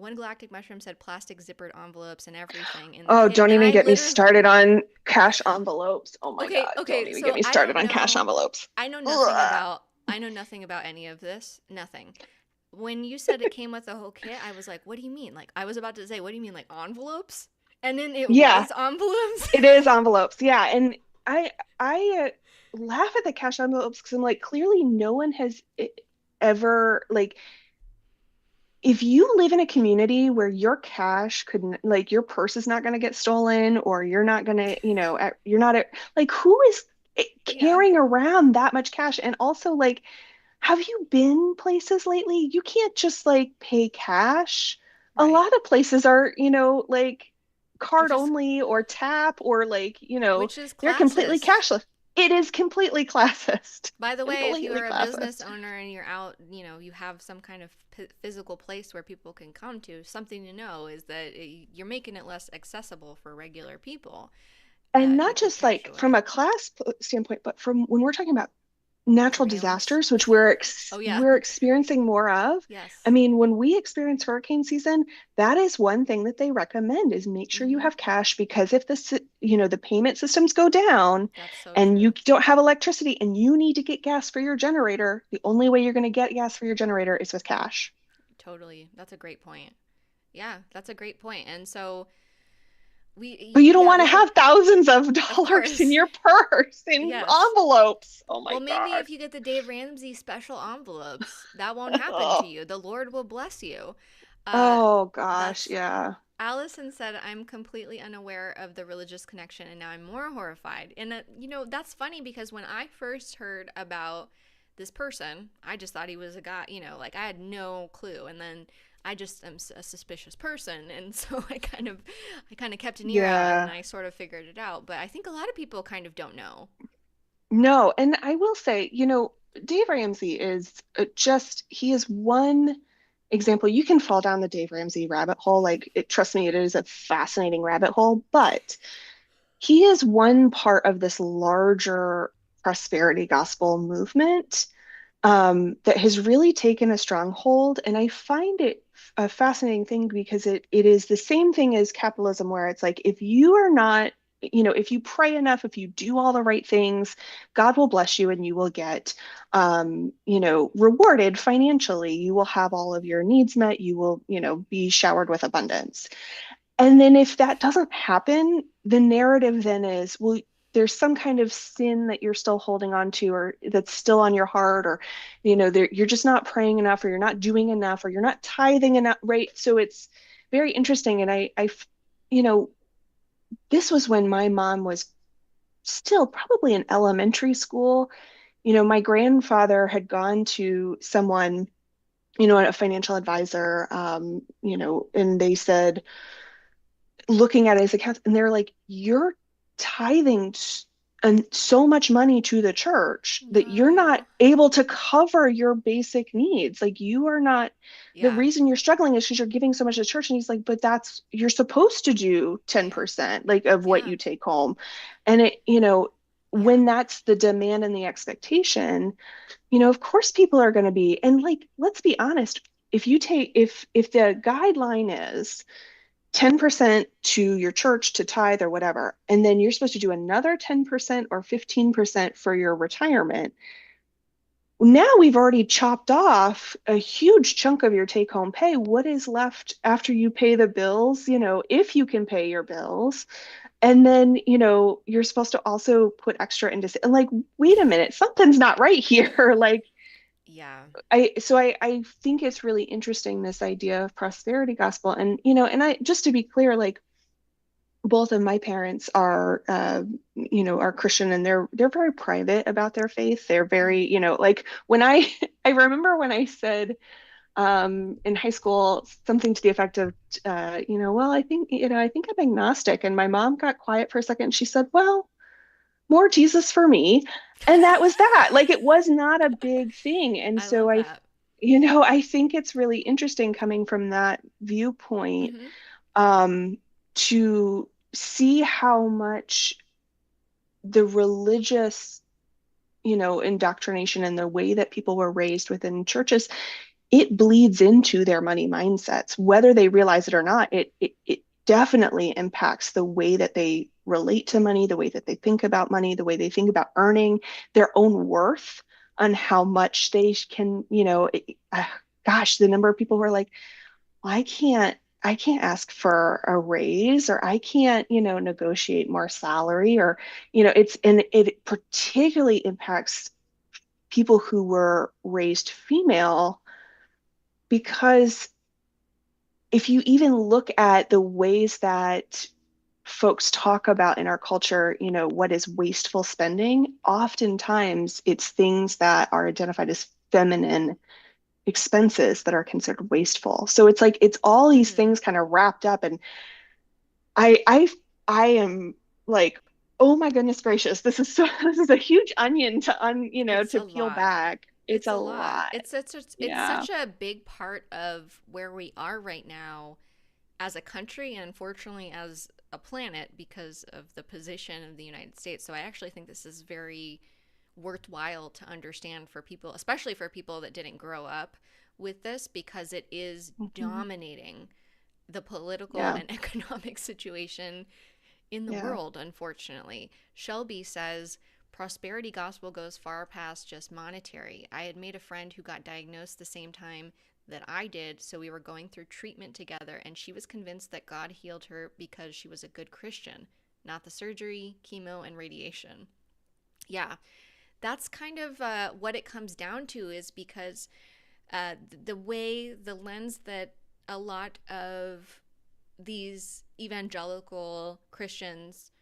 one galactic mushroom said plastic zippered envelopes and everything in the Oh, kit, don't and even I get me literally started on cash envelopes. Oh my okay, God, don't okay, even get so me started on cash envelopes. Ugh. I know nothing about any of this, nothing. When you said it came with a whole kit, I was like, what do you mean? Like, I was about to say, what do you mean, like envelopes? And then it Yeah, was envelopes. it is envelopes. Yeah, and I laugh at the cash envelopes because I'm like, clearly no one has ever like if you live in a community where your cash couldn't like your purse is not going to get stolen or you're not going to, you're not like who is Yeah, carrying around that much cash? And also like have you been places lately? You can't just like pay cash. A right. lot of places are, like card Which is only or tap or like, which is they're completely classist. cashless. It is completely classist. By the way, if you Completely are a business classist. owner and you're out, you have some kind of physical place where people can come to, something to know is that you're making it less accessible for regular people And if you not put just cash like from away. a class standpoint, but from when we're talking about natural Surveillance. disasters, which Oh yeah. we're experiencing more of. I Yes. mean, when we experience hurricane season, that is one thing that they recommend is make sure you Mhm. have cash because if the payment systems go down That's so and you true. don't have electricity and you need to get gas for your generator, the only way you're going to get gas for your generator is with cash. Totally. That's a great point. Yeah, that's a great point. And so But you don't yeah, want to this is have thousands of of dollars in course. your purse in Yes. envelopes. Oh my Well, maybe God. if you get the Dave Ramsey special envelopes, that won't happen to Oh, you. The Lord will bless you. Uh, oh gosh, that's yeah. Allison said, I'm completely unaware of the religious connection and now I'm more horrified. And, that's funny because when I first heard about this person, I just thought he was a guy, like I had no clue. And then I just am a suspicious person. And so I kind of kept an ear out and Yeah. I sort of figured it out. But I think a lot of people kind of don't know. No, and I will say, Dave Ramsey is he is one example. You can fall down the Dave Ramsey rabbit hole. Trust me, it is a fascinating rabbit hole, but he is one part of this larger prosperity gospel movement that has really taken a strong hold. And I find it a fascinating thing because it is the same thing as capitalism, where it's like if you are not, if you pray enough, if you do all the right things, God will bless you and you will get, rewarded financially. You will have all of your needs met. You will, be showered with abundance. And then if that doesn't happen, the narrative then is, well, there's some kind of sin that you're still holding on to or that's still on your heart, or, you're just not praying enough, or you're not doing enough, or you're not tithing enough, right? So it's very interesting. And you know, this was when my mom was still probably in elementary school. My grandfather had gone to someone, a financial advisor, and they said, looking at his accounts, and they're like, you're tithing and so much money to the church that you're not No. able to cover your basic needs. Like you are not, the Yeah. reason you're struggling is because you're giving so much to church. And he's like, but you're supposed to do Yeah. 10% like of what Yeah. you take home. And Yeah. when that's the demand and the expectation, of course people are going to be, and like, let's be honest, if the guideline is 10% to your church to tithe or whatever, and then you're supposed to do another 10% or 15% for your retirement. Now we've already chopped off a huge chunk of your take home pay. What is left after you pay the bills, if you can pay your bills? And then, you're supposed to also put extra into, and like, wait a minute, something's not right here. Like, Yeah. I think it's really interesting, this idea of prosperity gospel. And, and just to be clear, like, both of my parents are Christian, and they're very private about their faith. They're very, Mm. like when I I remember when I said in high school something to the effect of well, I think I'm agnostic, and my mom got quiet for a second and she said, well, more Jesus for me. And that was that. Like it was not a big thing. And I so love that. I think it's really interesting coming from that viewpoint, Hmm. um, to see how much the religious, indoctrination and the way that people were raised within churches it bleeds into their money mindsets, whether they realize it or not. It definitely impacts the way that they relate to money, the way that they think about money, the way they think about earning their own worth, on how much they can, gosh, the number of people who are like, I can't I can't ask for a raise, or I can't, negotiate more salary, or, and it particularly impacts people who were raised female, because if you even look at the ways that folks talk about in our culture, what is wasteful spending, oftentimes it's things that are identified as feminine expenses that are considered wasteful. So it's like it's all these Mm-hmm. things kind of wrapped up, and I I I am like, oh my goodness gracious, this is so this is a huge onion It's to a peel lot. back. It's It's a a lot. lot. It's Yeah. such a big part of where we are right now as a country and unfortunately as a planet because of the position of the United States. So I actually think this is very worthwhile to understand for people, especially for people that didn't grow up with this, because it is Mhm. dominating the political Yeah. and economic situation in the Yeah. world, unfortunately. Shelby says, prosperity gospel goes far past just monetary. I had made a friend who got diagnosed the same time that I did, so we were going through treatment together, and she was convinced that God healed her because she was a good Christian, not the surgery, chemo, and radiation. Yeah, that's kind of what it comes down to, is because the way, the lens that a lot of these evangelical Christians,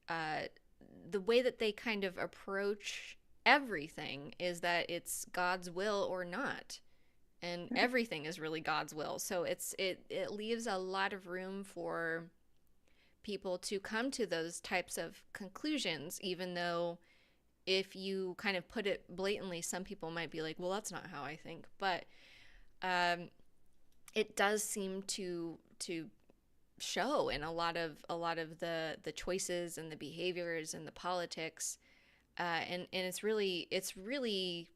uh, the way that they kind of approach everything is that it's God's will or not, and Right. everything is really God's will. So it leaves a lot of room for people to come to those types of conclusions, even though if you kind of put it blatantly, some people might be like, well, that's not how I think. But um, it does seem to show in a lot of the choices and the behaviors and the politics, and it's really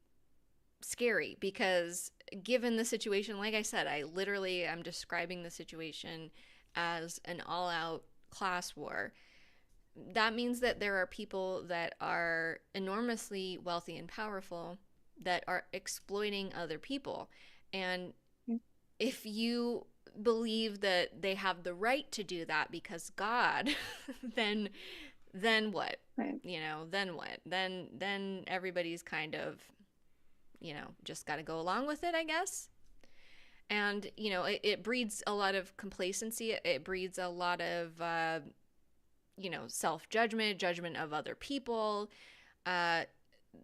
scary because given the situation, like I said, I literally am describing the situation as an all-out class war. That means that there are people that are enormously wealthy and powerful that are exploiting other people. And if you believe that they have the right to do that because God, then then what? Right. Then what? Then everybody's kind of, just got to go along with it, I guess. And it breeds a lot of complacency. It breeds a lot of self judgment, judgment of other people, uh,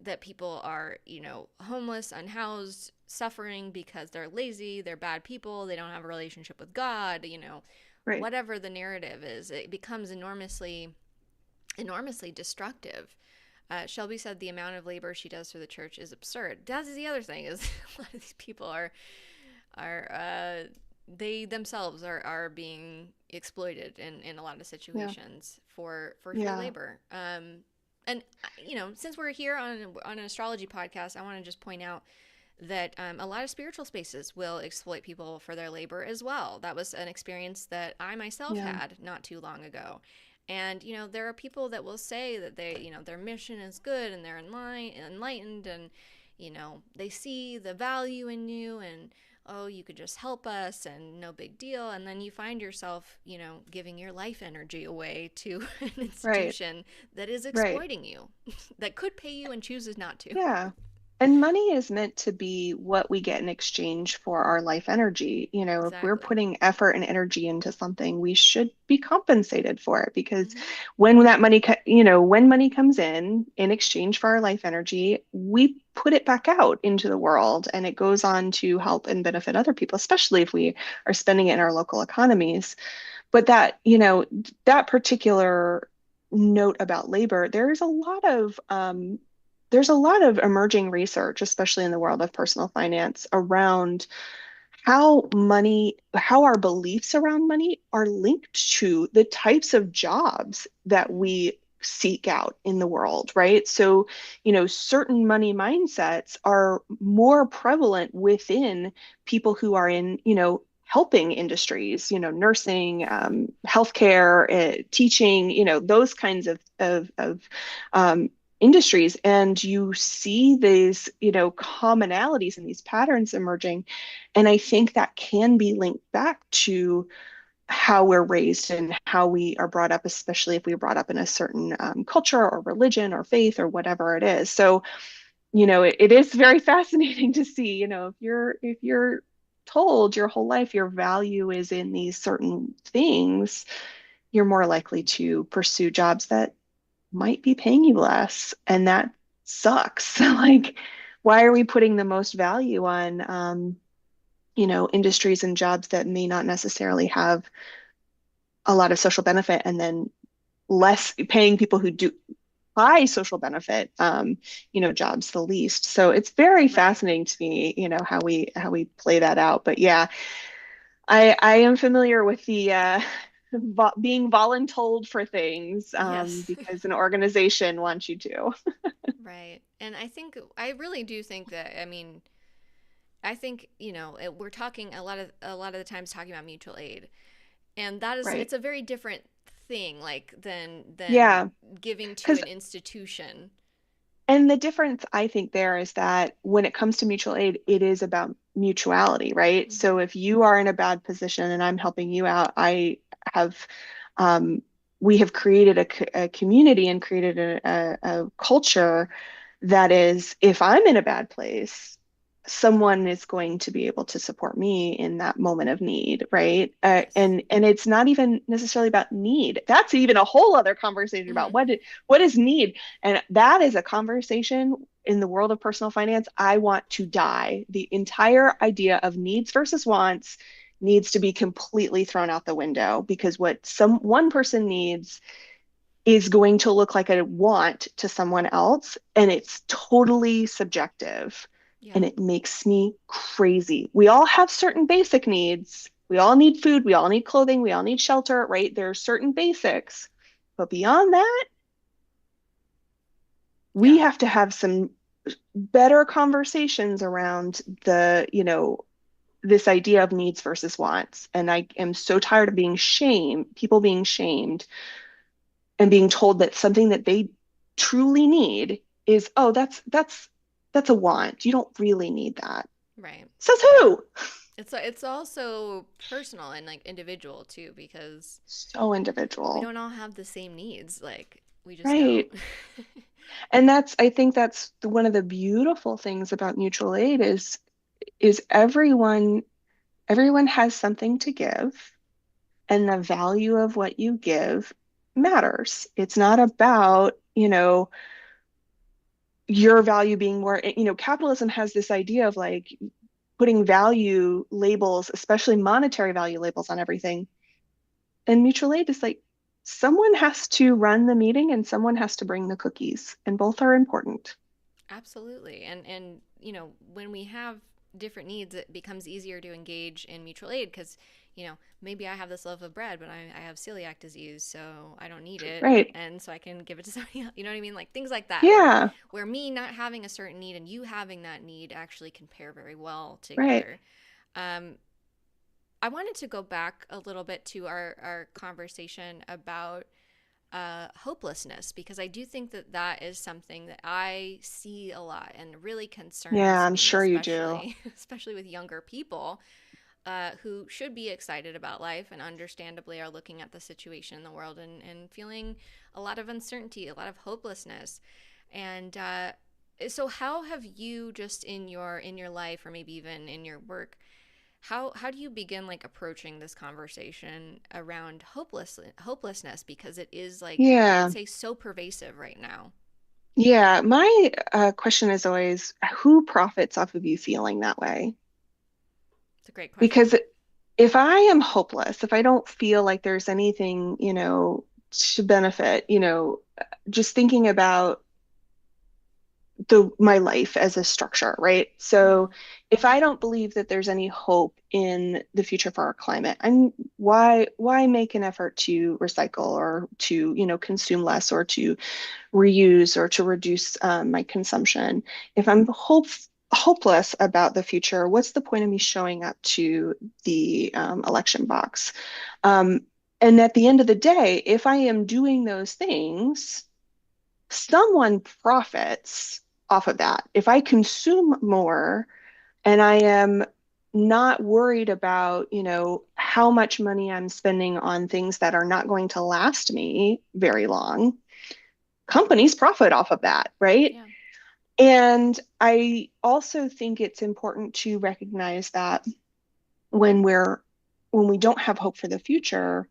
that people are, homeless, unhoused, suffering because they're lazy, they're bad people, they don't have a relationship with God, Right. whatever the narrative is, it becomes enormously destructive. Shelby said the amount of labor she does for the church is absurd. That's the other thing, is a lot of these people are they themselves are being exploited in a lot of Yeah. situations for free Yeah. labor. And since we're here on an astrology podcast, I want to just point out that a lot of spiritual spaces will exploit people for their labor as well. That was an experience that I myself Yeah. had not too long ago. And there are people that will say that their mission is good and they're enlightened, and they see the value in you, and oh, you could just help us and no big deal. And then you find yourself, giving your life energy away to an Right. institution that is Right. exploiting you, that could pay you and chooses not to. Yeah. And money is meant to be what we get in exchange for our life energy. If we're Exactly. putting effort and energy into something, we should be compensated for it, because Mm-hmm. when money comes in exchange for our life energy, we put it back out into the world, and it goes on to help and benefit other people, especially if we are spending it in our local economies. But that particular note about labor, there's a lot of emerging research, especially in the world of personal finance, around how our beliefs around money are linked to the types of jobs that we seek out in the world, right? So, certain money mindsets are more prevalent within people who are in, helping industries, nursing, healthcare, teaching, those kinds of industries. And you see these, commonalities and these patterns emerging. And I think that can be linked back to how we're raised and how we are brought up, especially if we are brought up in a certain culture or religion or faith or whatever it is. So, it is very fascinating to see, if you're told your whole life your value is in these certain things, you're more likely to pursue jobs that might be paying you less. And that sucks. Like, why are we putting the most value on, industries and jobs that may not necessarily have a lot of social benefit, and then less paying people who do high social benefit, jobs the least. So it's very Right. fascinating to me, how we play that out. But yeah, I am familiar with the being voluntold for things, Yes. because an organization wants you to. Right. And I really do think that, I mean, I think, we're talking a lot of the times talking about mutual aid. And Right. it's a very different thing, like, than Yeah. giving to Because an institution. And the difference, I think, there is that when it comes to mutual aid, it is about mutuality, right? So Hmm. if you are in a bad position and I'm helping you out, have, um, we have created a community and created a culture that is, if I'm in a bad place, someone is going to be able to support me in that moment of need, right? Yes. And it's not even necessarily about need. That's even a whole other conversation about Hmm. what is need, and that is a conversation in the world of personal finance. I want to die. The entire idea of needs versus wants needs to be completely thrown out the window, because what one person needs is going to look like a want to someone else, and it's totally subjective, Yeah. and it makes me crazy. We all have certain basic needs. We all need food, we all need clothing, we all need shelter, right? There are certain basics. But beyond that, we Yeah. have to have some better conversations around this idea of needs versus wants. And I am so tired of people being shamed and being told that something that they truly need is, oh, that's a want. You don't really need that. Right. Says Yeah. who? It's also personal and, like, individual too, because So we individual. don't all have the same needs. Like, we just don't. Right. And I think that's one of the beautiful things about mutual aid is everyone has something to give, and the value of what you give matters. It's not about, your value being more, capitalism has this idea of like putting value labels, especially monetary value labels, on everything. And mutual aid is like, someone has to run the meeting and someone has to bring the cookies, and both are important. Absolutely. And when we have different needs, it becomes easier to engage in mutual aid because, maybe I have this loaf of bread, but I have celiac disease, so I don't need it. Right. And so I can give it to somebody else. You know what I mean? Like, things like that, Yeah. where me not having a certain need and you having that need actually can pair very well Right. together. Um, I wanted to go back a little bit to our conversation about hopelessness, because I do think that that is something that I see a lot and really Yeah, concerns I'm me, sure you do. especially with younger people who should be excited about life and understandably are looking at the situation in the world and feeling a lot of uncertainty, a lot of hopelessness. And so how have you, just in your life, or maybe even in your work, how do you begin, like, approaching this conversation around hopelessness, because it is, like, I'd Yeah. say, so pervasive right now? Yeah. My question is always, who profits off of you feeling that way? It's a great question. Because if I am hopeless, if I don't feel like there's anything, to benefit, just thinking about my life as a structure, right? So Mm, if I don't believe that there's any hope in the future for our climate, why make an effort to recycle or to, consume less or to reuse or to reduce my consumption? If I'm hopeless about the future, what's the point of me showing up to the election box? Um, and at the end of the day, if I am doing those things, someone profits off of that. If I consume more and I am not worried about, how much money I'm spending on things that are not going to last me very long, companies profit off of that, right? yeah. And I also think it's important to recognize that when we don't have hope for the future,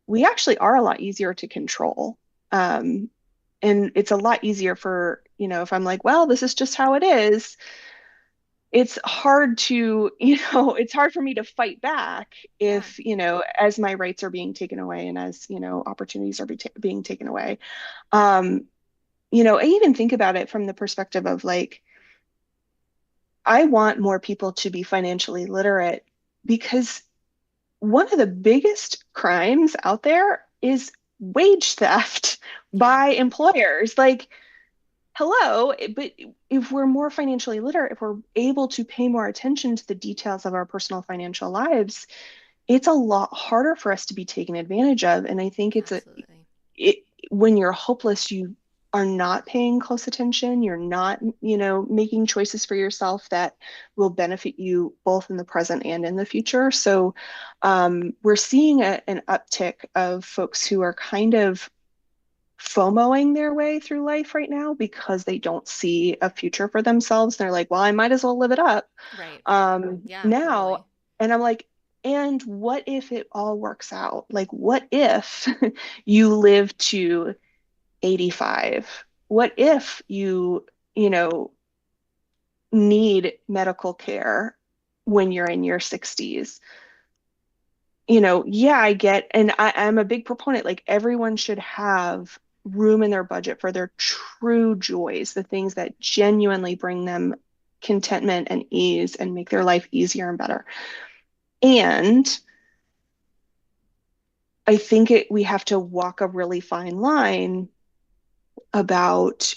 we actually are a lot easier to control. Um, and it's a lot easier for, if I'm like, well, this is just how it is, it's hard to, it's hard for me to fight back Yeah. if, as my rights are being taken away and as, opportunities are being taken away. Um, I even think about it from the perspective of like, I want more people to be financially literate because one of the biggest crimes out there is wage theft Yeah. by employers. Like, hello, but if we're more financially literate, if we're able to pay more attention to the details of our personal financial lives, it's a lot harder for us to be taken advantage of. And I think Absolutely. it, when you're hopeless, you are not paying close attention. You're not, making choices for yourself that will benefit you both in the present and in the future. So we're seeing an uptick of folks who are kind of FOMOing their way through life right now because they don't see a future for themselves. They're like, well, I might as well live it up Right. Yeah, now. totally. And I'm like, and what if it all works out? Like, what if you live to 85? What if you know, need medical care when you're in your 60s? Yeah, I get, and I'm a big proponent, like everyone should have room in their budget for their true joys, the things that genuinely bring them contentment and ease and make their life easier and better. And I think we have to walk a really fine line about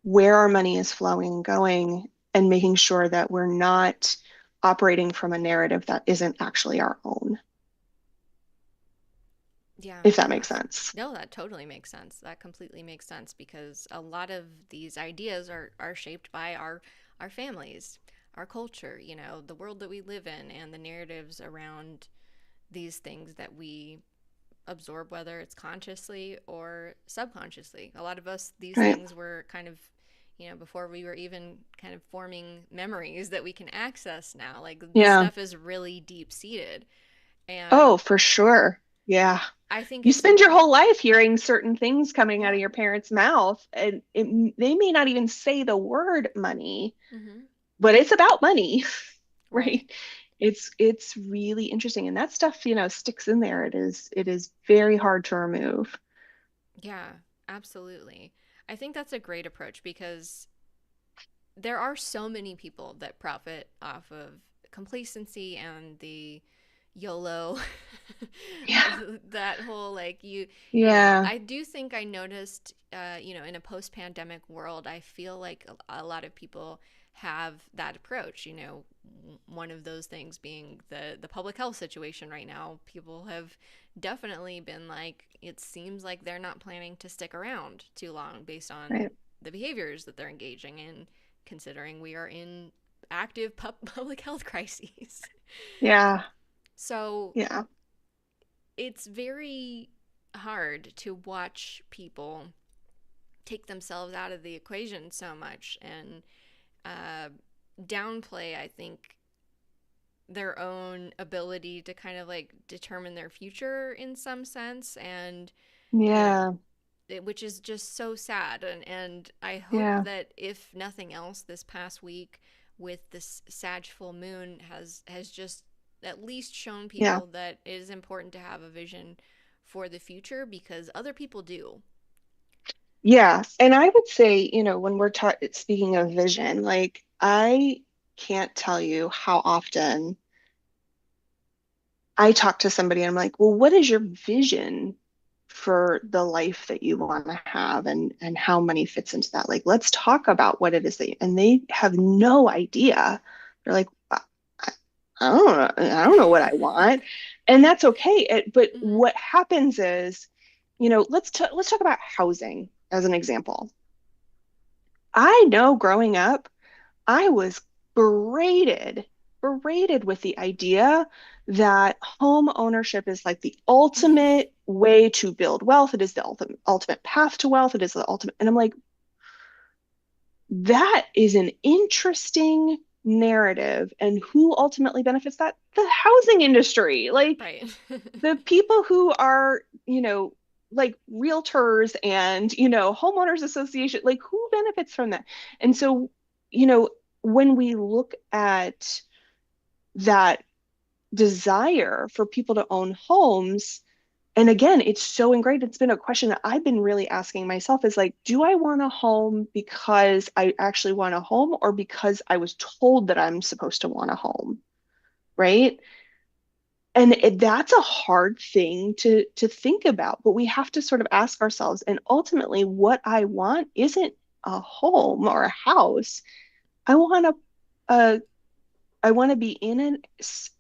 where our money is flowing and going and making sure that we're not operating from a narrative that isn't actually our own, Yeah, if that makes absolutely. sense. No, that totally makes sense. That completely makes sense because a lot of these ideas are shaped by our families, our culture, the world that we live in and the narratives around these things that we absorb, whether it's consciously or subconsciously. A lot of us, these Right. things were kind of, before we were even kind of forming memories that we can access now. Like this Yeah. stuff is really deep seated. And Oh, for sure. Yeah. I think You it's spend your whole important. life hearing certain things coming out Yeah. of your parents' mouth, and they may not even say the word money, Hmm. but it's about money, Right. right? It's really interesting, and that stuff, sticks in there. It is very hard to remove. Yeah, absolutely. I think that's a great approach because there are so many people that profit off of complacency and the YOLO, Yeah. that whole like Yeah. I do think I noticed, in a post-pandemic world, I feel like a lot of people have that approach. One of those things being the public health situation right now. People have definitely been like, it seems like they're not planning to stick around too long based on Right. the behaviors that they're engaging in, considering we are in active public health crises. Yeah. So Yeah. it's very hard to watch people take themselves out of the equation so much and uh, downplay, I think, their own ability to kind of like determine their future in some sense. And, you know, Yeah. which is just so sad. And I hope Yeah. that if nothing else, this past week with this Sag full moon has just at least shown Yeah. people that it is important to have a vision for the future because other people do. Yes. And I would say, when we're speaking of vision, like I can't tell you how often I talk to somebody and I'm like, well, what is your vision for the life that you want to have and how money fits into that? Like, let's talk about what it is and they have no idea. They're like, I don't know, I don't know what I want. And that's okay. But Hmm. what happens is, let's talk about housing as an example. I know growing up, I was berated, berated with the idea that home ownership is like the ultimate way to build wealth. It is the ultimate path to wealth. It is the ultimate. And I'm like, that is an interesting narrative. And who ultimately benefits that? The housing industry. Like Right. the people who are, like realtors and, homeowners association, like who benefits from that? And so, you know, when we look at that desire for people to own homes, and again, it's so ingrained. It's been a question that I've been really asking myself is like, do I want a home because I actually want a home or because I was told that I'm supposed to want a home, right? And that's a hard thing to think about, but we have to sort of ask ourselves, and ultimately what I want isn't a home or a house. I want a I want to be in an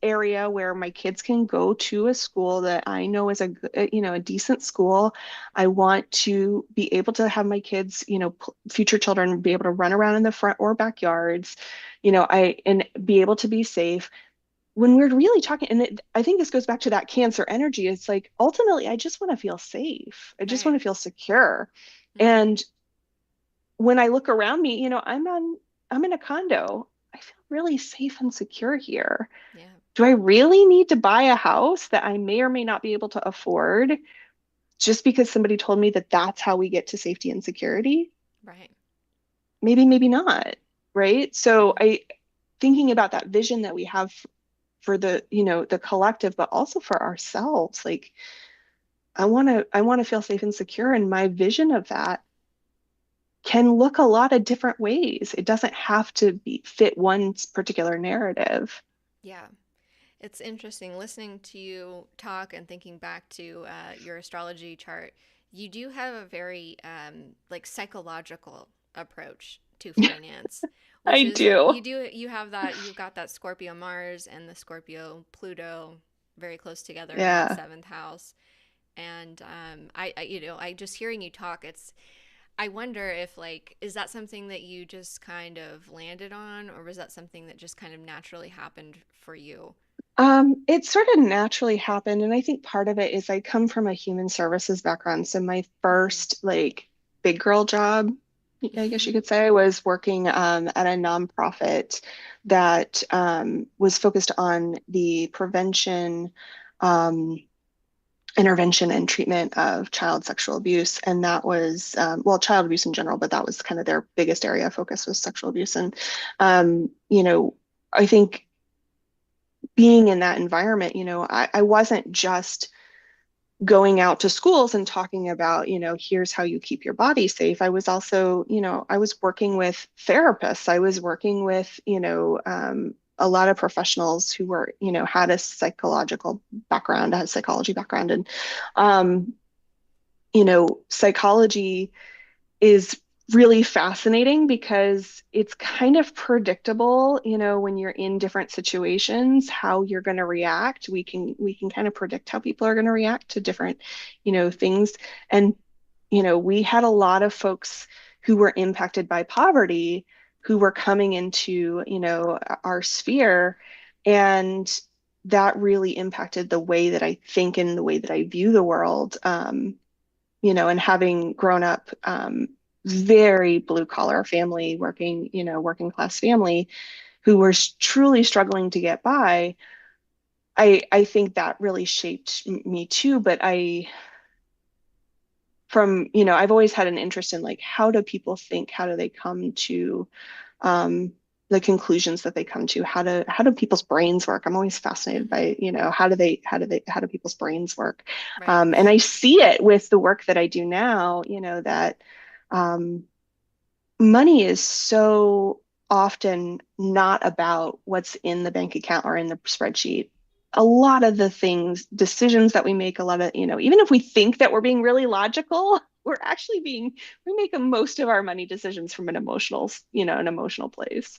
area where my kids can go to a school that I know is a decent school. I want to be able to have my kids, future children be able to run around in the front or backyards, and be able to be safe. When we're really talking, and I think this goes back to that Cancer energy, it's like ultimately, I just want to feel safe. I just want Right. to feel secure. Hmm. And when I look around me, I'm in a condo. I feel really safe and secure here. Yeah. Do I really need to buy a house that I may or may not be able to afford just because somebody told me that that's how we get to safety and security? Right. Maybe, maybe not, right? So Hmm. I thinking about that vision that we have for the collective, but also for ourselves. Like I want to feel safe and secure. And my vision of that can look a lot of different ways. It doesn't have to fit one particular narrative. Yeah. It's interesting listening to you talk and thinking back to your astrology chart. You do have a very like psychological approach to finance, which I is do. you have that you've got that Scorpio Mars and the Scorpio Pluto very close together in that Yeah. seventh house. And I just hearing you talk, I wonder if like is that something that you just kind of landed on, or was that something that just kind of naturally happened for you? It sort of naturally happened, and I think part of it is I come from a human services background. So my Mm. first like big girl job, I guess you could say, I was working at a nonprofit that was focused on the prevention, um, intervention, and treatment of child sexual abuse, and that was well, child abuse in general, but that was kind of their biggest area of focus was sexual abuse, and um, you know, I think being in that environment, I wasn't just going out to schools and talking about, here's how you keep your body safe. I was also, I was working with therapists. I was working with, a lot of professionals who were, had a psychological background, had a psychology background. And, um, psychology is really fascinating because it's kind of predictable, when you're in different situations, how you're going to react. We can kind of predict how people are going to react to different, things. And, we had a lot of folks who were impacted by poverty who were coming into, our sphere. And that really impacted the way that I think and the way that I view the world. And having grown up very blue collar family, working class family who were truly struggling to get by, I think that really shaped me too. But I've always had an interest in like how do people think? How do they come to um, the conclusions that they come to? How do people's brains work? I'm always fascinated Hmm. by, how do people's brains work? Right. And I see it with the work that I do now, that um, money is so often not about what's in the bank account or in the spreadsheet. A lot of the things, decisions that we make, a lot of, even if we think that we're being really logical, we're actually we make most of our money decisions from an emotional place.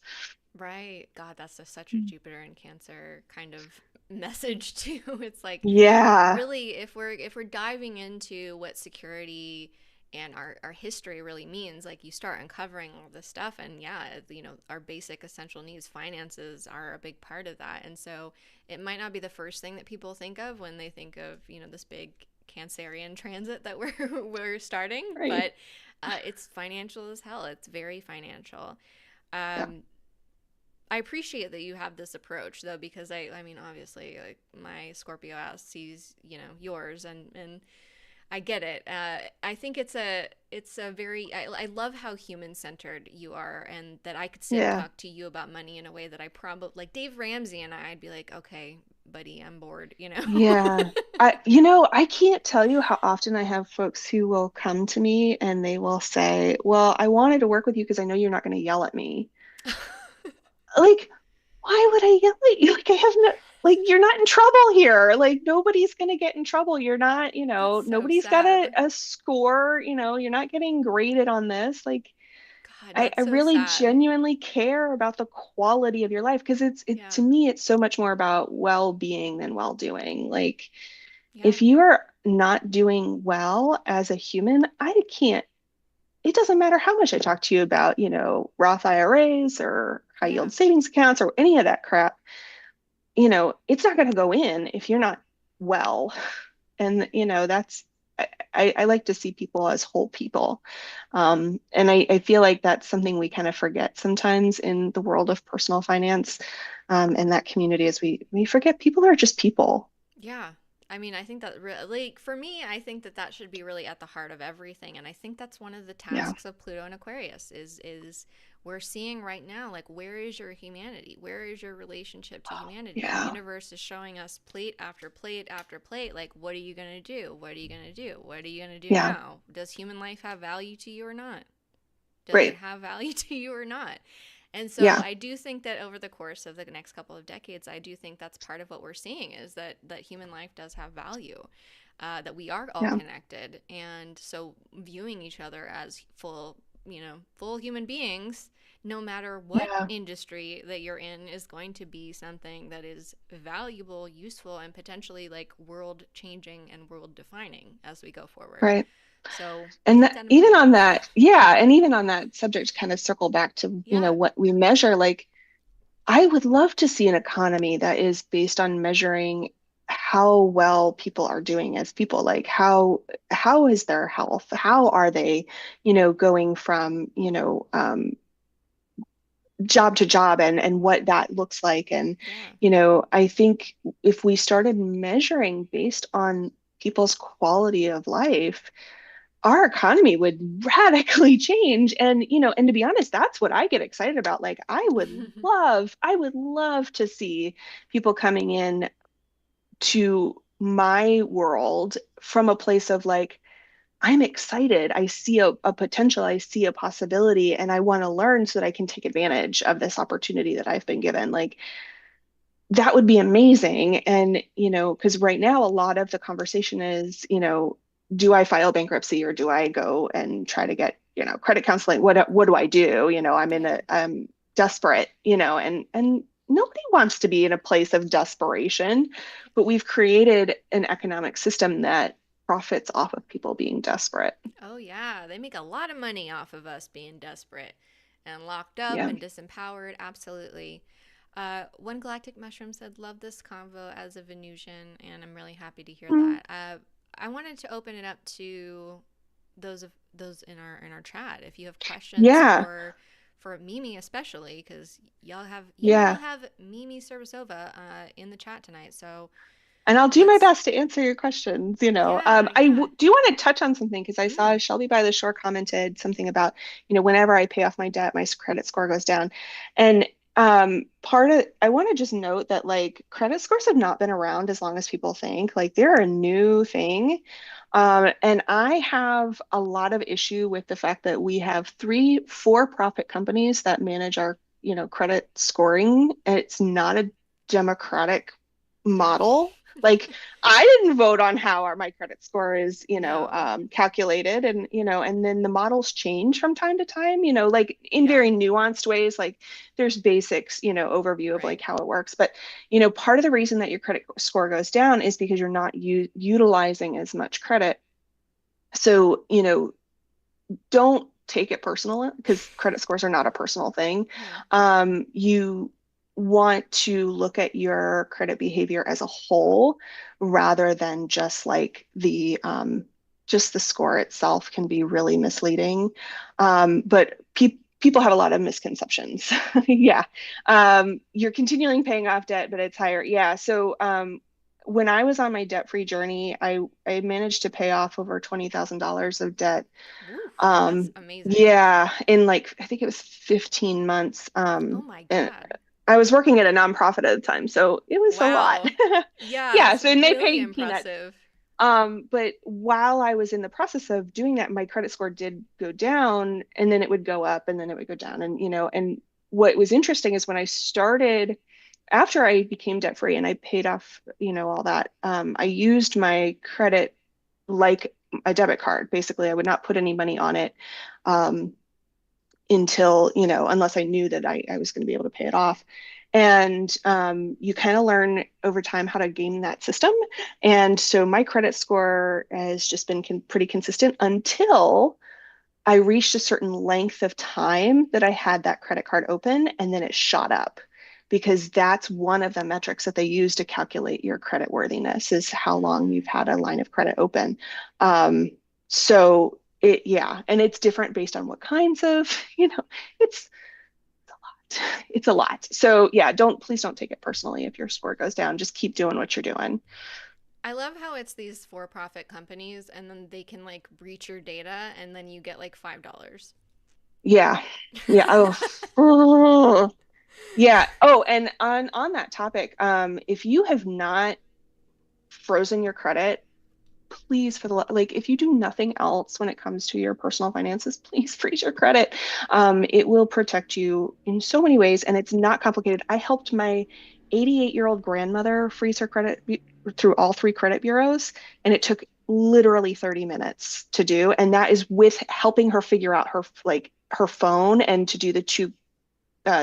Right. God, that's such a Jupiter and Cancer kind of message too. It's like Yeah. really if we're diving into what security and our history really means, like you start uncovering all this stuff and yeah, our basic essential needs, finances are a big part of that. And so it might not be the first thing that people think of when they think of, this big Cancerian transit that we're we're starting, Right. but it's financial as hell. It's very financial. Yeah. Um, I appreciate that you have this approach though, because I mean, obviously, like my Scorpio ass sees, yours, and I get it. I think it's a very, I love how human centered you are, and that I could sit and Yeah. talk to you about money in a way that I probably like Dave Ramsey and I'd be like, okay, buddy, I'm bored. Yeah. I can't tell you how often I have folks who will come to me and they will say, well, I wanted to work with you because I know you're not going to yell at me. Like, why would I yell at you? Like, I have no, like, you're not in trouble here. Like, nobody's going to get in trouble. You're not, That's so nobody's got sad. a score, you're not getting graded on this. Like, God, I that's so really sad. genuinely care about the quality of your life because Yeah. to me, it's so much more about well-being than well-doing. Like, Yeah. if you are not doing well as a human, it doesn't matter how much I talk to you about, Roth IRAs or high Yeah. yield savings accounts or any of that crap, it's not going to go in if you're not well. And, I like to see people as whole people. And I feel like that's something we kind of forget sometimes in the world of personal finance, and that community is we forget people are just people. Yeah. I mean, I think that like for me, I think that that should be really at the heart of everything, and I think that's one of the Yeah. tasks of Pluto and Aquarius is we're seeing right now like where is your humanity? Where is your relationship to humanity? The Yeah. universe is showing us plate after plate after plate like what are you going to do? What are you going to do? What are you going to do Yeah. now? Does human life have value to you or not? Does it Right. have value to you or not? And so Yeah. I do think that over the course of the next couple of decades, I do think that's part of what we're seeing is that human life does have value, that we are all Yeah. connected, and so viewing each other as full human beings, no matter what Yeah. industry that you're in, is going to be something that is valuable, useful, and potentially like world changing and world defining as we go forward. Right. So And keep that in even mind. on that, yeah, and even on that subject, kind of circle back to, Yeah. what we measure. Like, I would love to see an economy that is based on measuring how well people are doing as people. Like, how is their health? How are they, going from, job to job and what that looks like. And, Yeah. I think if we started measuring based on people's quality of life, our economy would radically change. And, and to be honest, that's what I get excited about. Like, I would love to see people coming in to my world from a place of like, I'm excited. I see a potential, I see a possibility, and I want to learn so that I can take advantage of this opportunity that I've been given. Like, that would be amazing. And, because right now a lot of the conversation is, do I file bankruptcy or do I go and try to get, credit counseling? What do I do? Yeah. I'm desperate, and nobody wants to be in a place of desperation, but we've created an economic system that profits off of people being desperate. Oh, yeah. They make a lot of money off of us being desperate and locked up Yeah. and disempowered. Absolutely. One galactic mushroom said, love this convo as a Venusian, and I'm really happy to hear Mm. that. I wanted to open it up to those in our chat. If you have questions Yeah. for Mimi especially, because y'all Yeah. have Mimi Cirbusova in the chat tonight. So And I'll do my let's best to answer your questions. yeah, I yeah. do want to touch on something because I saw Mm, Shelby by the Shore commented something about, whenever I pay off my debt, my credit score goes down. And I want to just note that like credit scores have not been around as long as people think. Like they're a new thing. And I have a lot of issue with the fact that we have three for-profit companies that manage our, credit scoring. And it's not a democratic Yeah. model. Like I didn't vote on how my credit score is, No. calculated, and and then the models change from time to time, like in Yeah. very nuanced ways. Like there's basics, overview of like Right. how it works. But part of the reason that your credit score goes down is because you're not utilizing as much credit. So, don't take it personal because credit scores are not a personal thing. Yeah. You want to look at your credit behavior as a whole rather than just the score itself can be really misleading. But people have a lot of misconceptions. Yeah. You're continuing paying off debt, but it's higher. Yeah. So when I was on my debt-free journey, I managed to pay off over $20,000 of debt. Woo. That's Um, amazing. yeah, in like I think it was 15 months. Oh my And God. I was working at a nonprofit at the time, so it was a lot. Wow. Yeah, Yeah, that's so and they really paid peanuts. impressive. But while I was in the process of doing that, my credit score did go down, and then it would go up, and then it would go down. And what was interesting is when I started, after I became debt free and I paid off, all that, I used my credit like a debit card. Basically, I would not put any money on it um, until, unless I knew that I was going to be able to pay it off. And you kind of learn over time how to game that system. And so my credit score has just been pretty consistent until I reached a certain length of time that I had that credit card open, and then it shot up because that's one of the metrics that they use to calculate your credit worthiness is how long you've had a line of credit open. Um, yeah, and it's different based on what kinds of, it's it's a lot. So yeah, please don't take it personally if your score goes down. Just keep doing what you're doing. I love how it's these for-profit companies and then they can like breach your data and then you get like $5. Yeah. Yeah. Oh. Yeah. Oh, and on that topic, if you have not frozen your credit, please, like, if you do nothing else when it comes to your personal finances, please freeze your credit. It will protect you in so many ways, and it's not complicated. I helped my 88-year-old grandmother freeze her credit through all three credit bureaus, and it took literally 30 minutes to do. And that is with helping her figure out her phone and to do the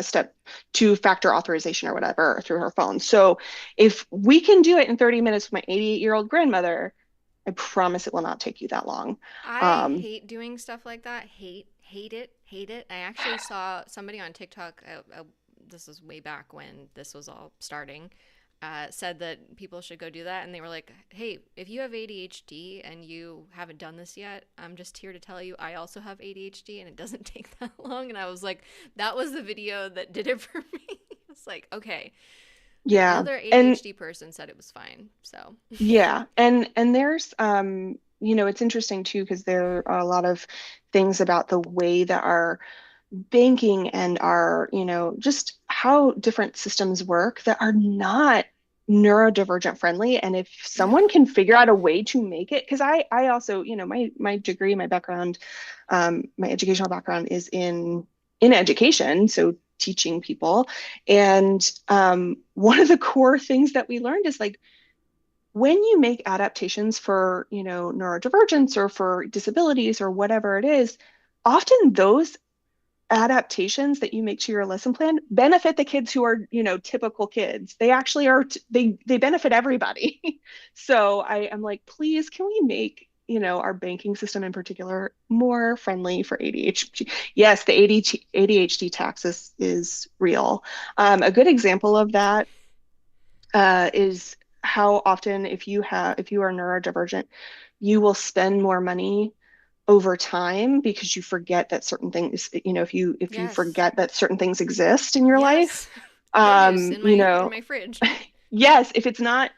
step two-factor authorization or whatever through her phone. So if we can do it in 30 minutes with my 88-year-old grandmother, I promise it will not take you that long. I Um, hate doing stuff like that. Hate it, hate it. I actually saw somebody on TikTok. This was way back when this was all starting. Said that people should go do that, and they were like, "Hey, if you have ADHD and you haven't done this yet, I'm just here to tell you I also have ADHD, and it doesn't take that long." And I was like, "That was the video that did it for me." It's like, okay, yeah. another And ADHD person said it was fine. So, yeah, and there's it's interesting too because there are a lot of things about the way that our banking and our, just how different systems work that are not neurodivergent friendly. And if yeah, someone can figure out a way to make it, because I also, my degree, my background, my educational background is in education, so teaching people. And one of the core things that we learned is like when you make adaptations for, neurodivergence or for disabilities or whatever it is, often those adaptations that you make to your lesson plan benefit the kids who are, typical kids. They actually are, they benefit everybody. So I am like, please, can we make, our banking system in particular more friendly for ADHD? Yes, the ADHD tax is real. A good example of that is how often if you are neurodivergent, you will spend more money over time because you forget that certain things, if you yes, forget that certain things exist in your life. yes. Produce in You know, my fridge. yes, if it's not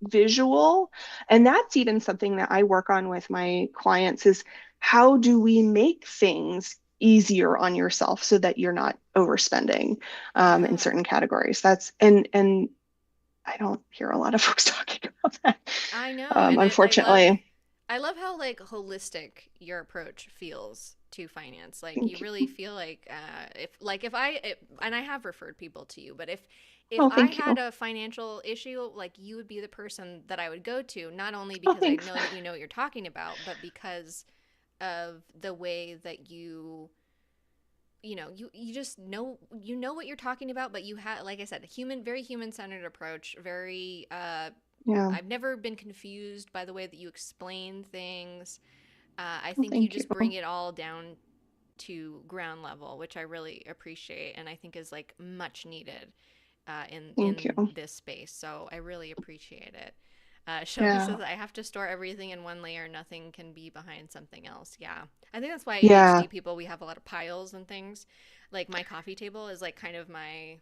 visual, and that's even something that I work on with my clients is how do we make things easier on yourself so that you're not overspending in Yeah, certain categories. And I don't hear a lot of folks talking about that, I know. And unfortunately. I love how like holistic your approach feels to finance. Like you Thank really you. feel like if and I have referred people to you, but if Oh, I thank had you. a financial issue, like you would be the person that I would go to, not only Oh, because I thanks. know that you know what you're talking about, but because of the way that you just know what you're talking about, but you have, like I said, a very human centered approach, very Yeah. I've never been confused by the way that you explain things. I Oh, think you thank you. just bring it all down to ground level, which I really appreciate, and I think is like much needed Thank in you. this space. So I really appreciate it. Shelby Yeah. says I have to store everything in one layer. Nothing can be behind something else. Yeah, I think that's why Yeah. ADHD people, we have a lot of piles and things. Like my coffee table is like kind of my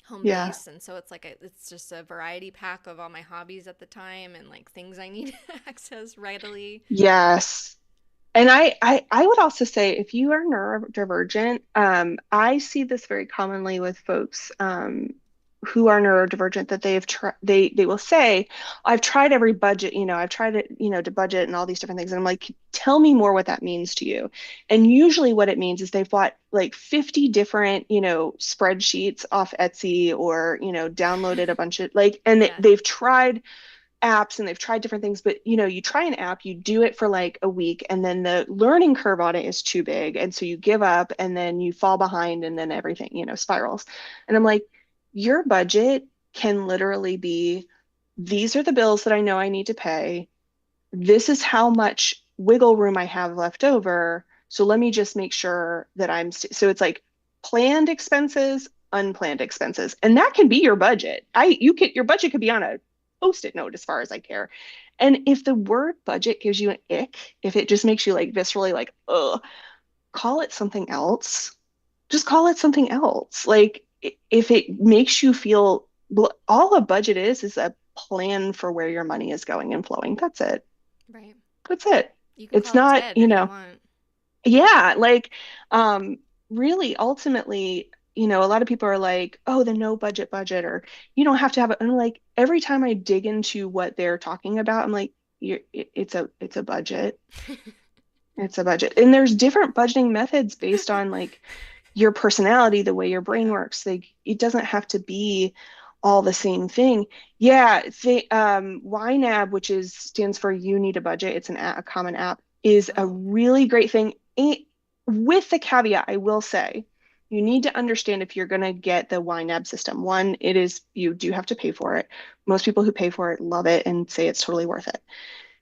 home Yeah. base, and so it's just a variety pack of all my hobbies at the time and like things I need to access readily. Yes. And I would also say if you are neurodivergent, I see this very commonly with folks who are neurodivergent that they will say, I've tried every budget, I've tried it, to budget and all these different things. And I'm like, tell me more what that means to you. And usually what it means is they've bought like 50 different, spreadsheets off Etsy or, downloaded a bunch of like, and Yeah, they've tried apps and they've tried different things, but you try an app, you do it for like a week, and then the learning curve on it is too big. And so you give up and then you fall behind and then everything, spirals. And I'm like, your budget can literally be these are the bills that I know I need to pay. This is how much wiggle room I have left over. So let me just make sure that so it's like planned expenses, unplanned expenses. And that can be your budget. Your budget could be on a post-it note as far as I care. And if the word budget gives you an ick, if it just makes you like viscerally like, ugh, call it something else. Just call it something else. Like if it makes you feel, all a budget is a plan for where your money is going and flowing. That's it. right. That's it. You can It's call it not, Ted if you want. yeah, like really ultimately, a lot of people are like, oh, the no budget or you don't have to have it. And like every time I dig into what they're talking about, I'm like, it's a budget. It's a budget. And there's different budgeting methods based on like your personality, the way your brain Yeah. works. Like it doesn't have to be all the same thing. Yeah, YNAB, which stands for You Need a Budget. It's a common app, is a Oh, really great thing. With the caveat, I will say, you need to understand if you're going to get the YNAB system. One, you do have to pay for it. Most people who pay for it love it and say it's totally worth it.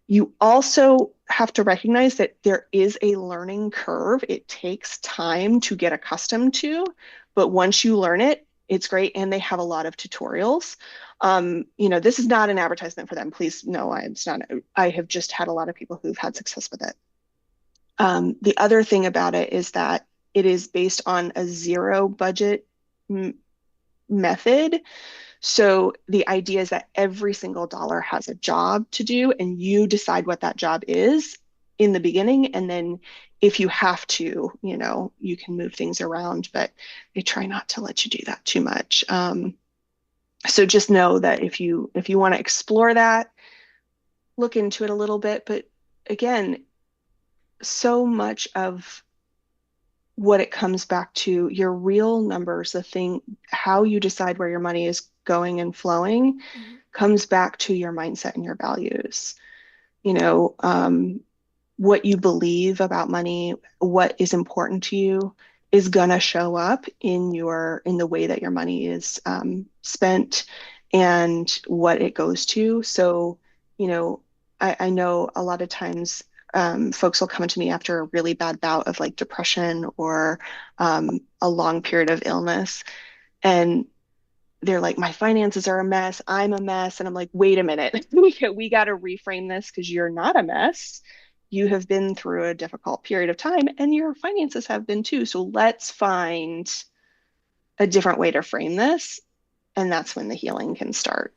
You also have to recognize that there is a learning curve. It takes time to get accustomed to, but once you learn it, it's great. And they have a lot of tutorials. This is not an advertisement for them. Please, no, it's not. I have just had a lot of people who've had success with it. The other thing about it is that it is based on a zero budget method. So the idea is that every single dollar has a job to do, and you decide what that job is in the beginning. And then if you have to, you can move things around, but they try not to let you do that too much. So just know that if you want to explore that, look into it a little bit. But again, so much of what it comes back to, your real numbers, how you decide where your money is going and flowing hmm, comes back to your mindset and your values. You know, what you believe about money, what is important to you is gonna show up in the way that your money is spent and what it goes to. So, you know, I know a lot of times folks will come to me after a really bad bout of like depression or a long period of illness, and they're like, my finances are a mess. I'm a mess. And I'm like, wait a minute. We got to reframe this because you're not a mess. You have been through a difficult period of time and your finances have been too. So let's find a different way to frame this. And that's when the healing can start.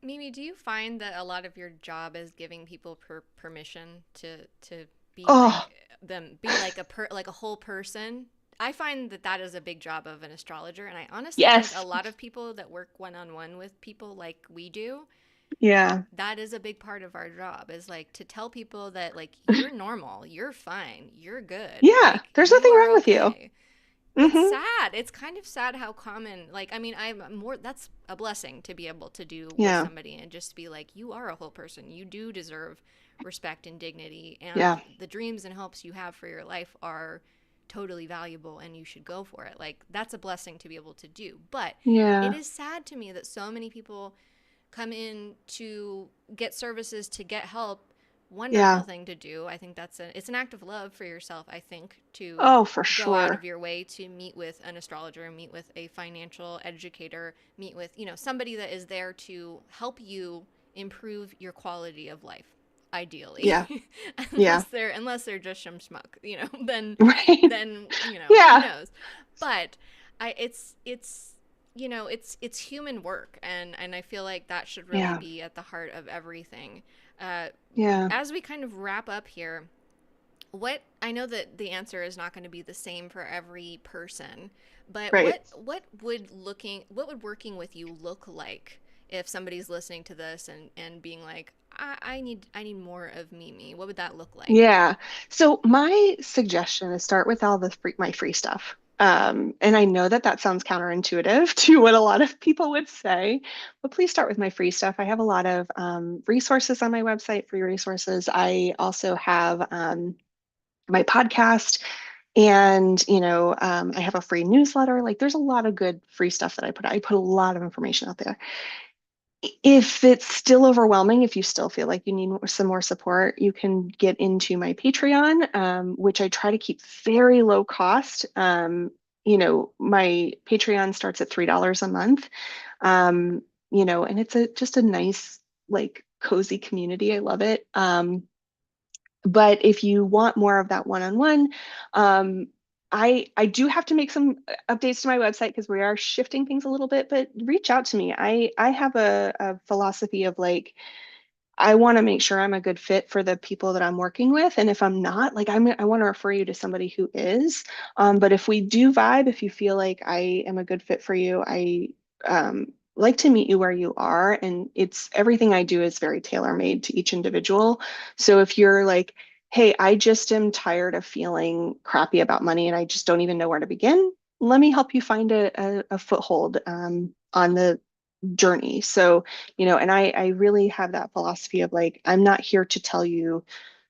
Mimi, do you find that a lot of your job is giving people permission to be Oh, like them be like like a whole person. I find that that is a big job of an astrologer, and I honestly think a Yes. lot of people that work one-on-one with people like we do, Yeah. that is a big part of our job, is like to tell people that like you're normal, you're fine, you're good, Yeah. like There's you nothing are wrong with you. okay. It's Hmm. sad. It's kind of sad how common, like, I mean, I'm more, that's a blessing to be able to do with Yeah. somebody and just be like, you are a whole person. You do deserve respect and dignity. And Yeah. the dreams and hopes you have for your life are totally valuable and you should go for it. Like, that's a blessing to be able to do. But it Yeah. is sad to me that so many people come in to get services, to get help. Wonderful Yeah. thing to do. I think it's an act of love for yourself, I think, to Oh, for go out of sure. your way to meet with an astrologer, meet with a financial educator, meet with, somebody that is there to help you improve your quality of life, ideally. Yeah. unless Yeah. they're unless they're just some schmuck, then Right. who Yeah. knows. But it's human work, and I feel like that should really Yeah. be at the heart of everything. Uh, Yeah. as we kind of wrap up here, what I know that the answer is not going to be the same for every person, but Right. what would working with you look like if somebody's listening to this and being like, I need more of Mimi? What would that look like? Yeah. So my suggestion is start with all my free stuff. And I know that that sounds counterintuitive to what a lot of people would say, but please start with my free stuff. I have a lot of resources on my website, free resources. I also have my podcast, and I have a free newsletter. Like, there's a lot of good free stuff that I put. I put a lot of information out there. If it's still overwhelming, if you still feel like you need some more support, you can get into my Patreon, which I try to keep very low cost. My Patreon starts at $3 a month, and it's just a nice, like, cozy community. I love it. But if you want more of that one-on-one, um, I do have to make some updates to my website because we are shifting things a little bit, but reach out to me. I have a philosophy of, like, I want to make sure I'm a good fit for the people that I'm working with. And if I'm not, like, I want to refer you to somebody who is. But if we do vibe, if you feel like I am a good fit for you, I like to meet you where you are. And it's everything I do is very tailor-made to each individual. So if you're like, hey, I just am tired of feeling crappy about money and I just don't even know where to begin, let me help you find a foothold on the journey. So, and I really have that philosophy of, like, I'm not here to tell you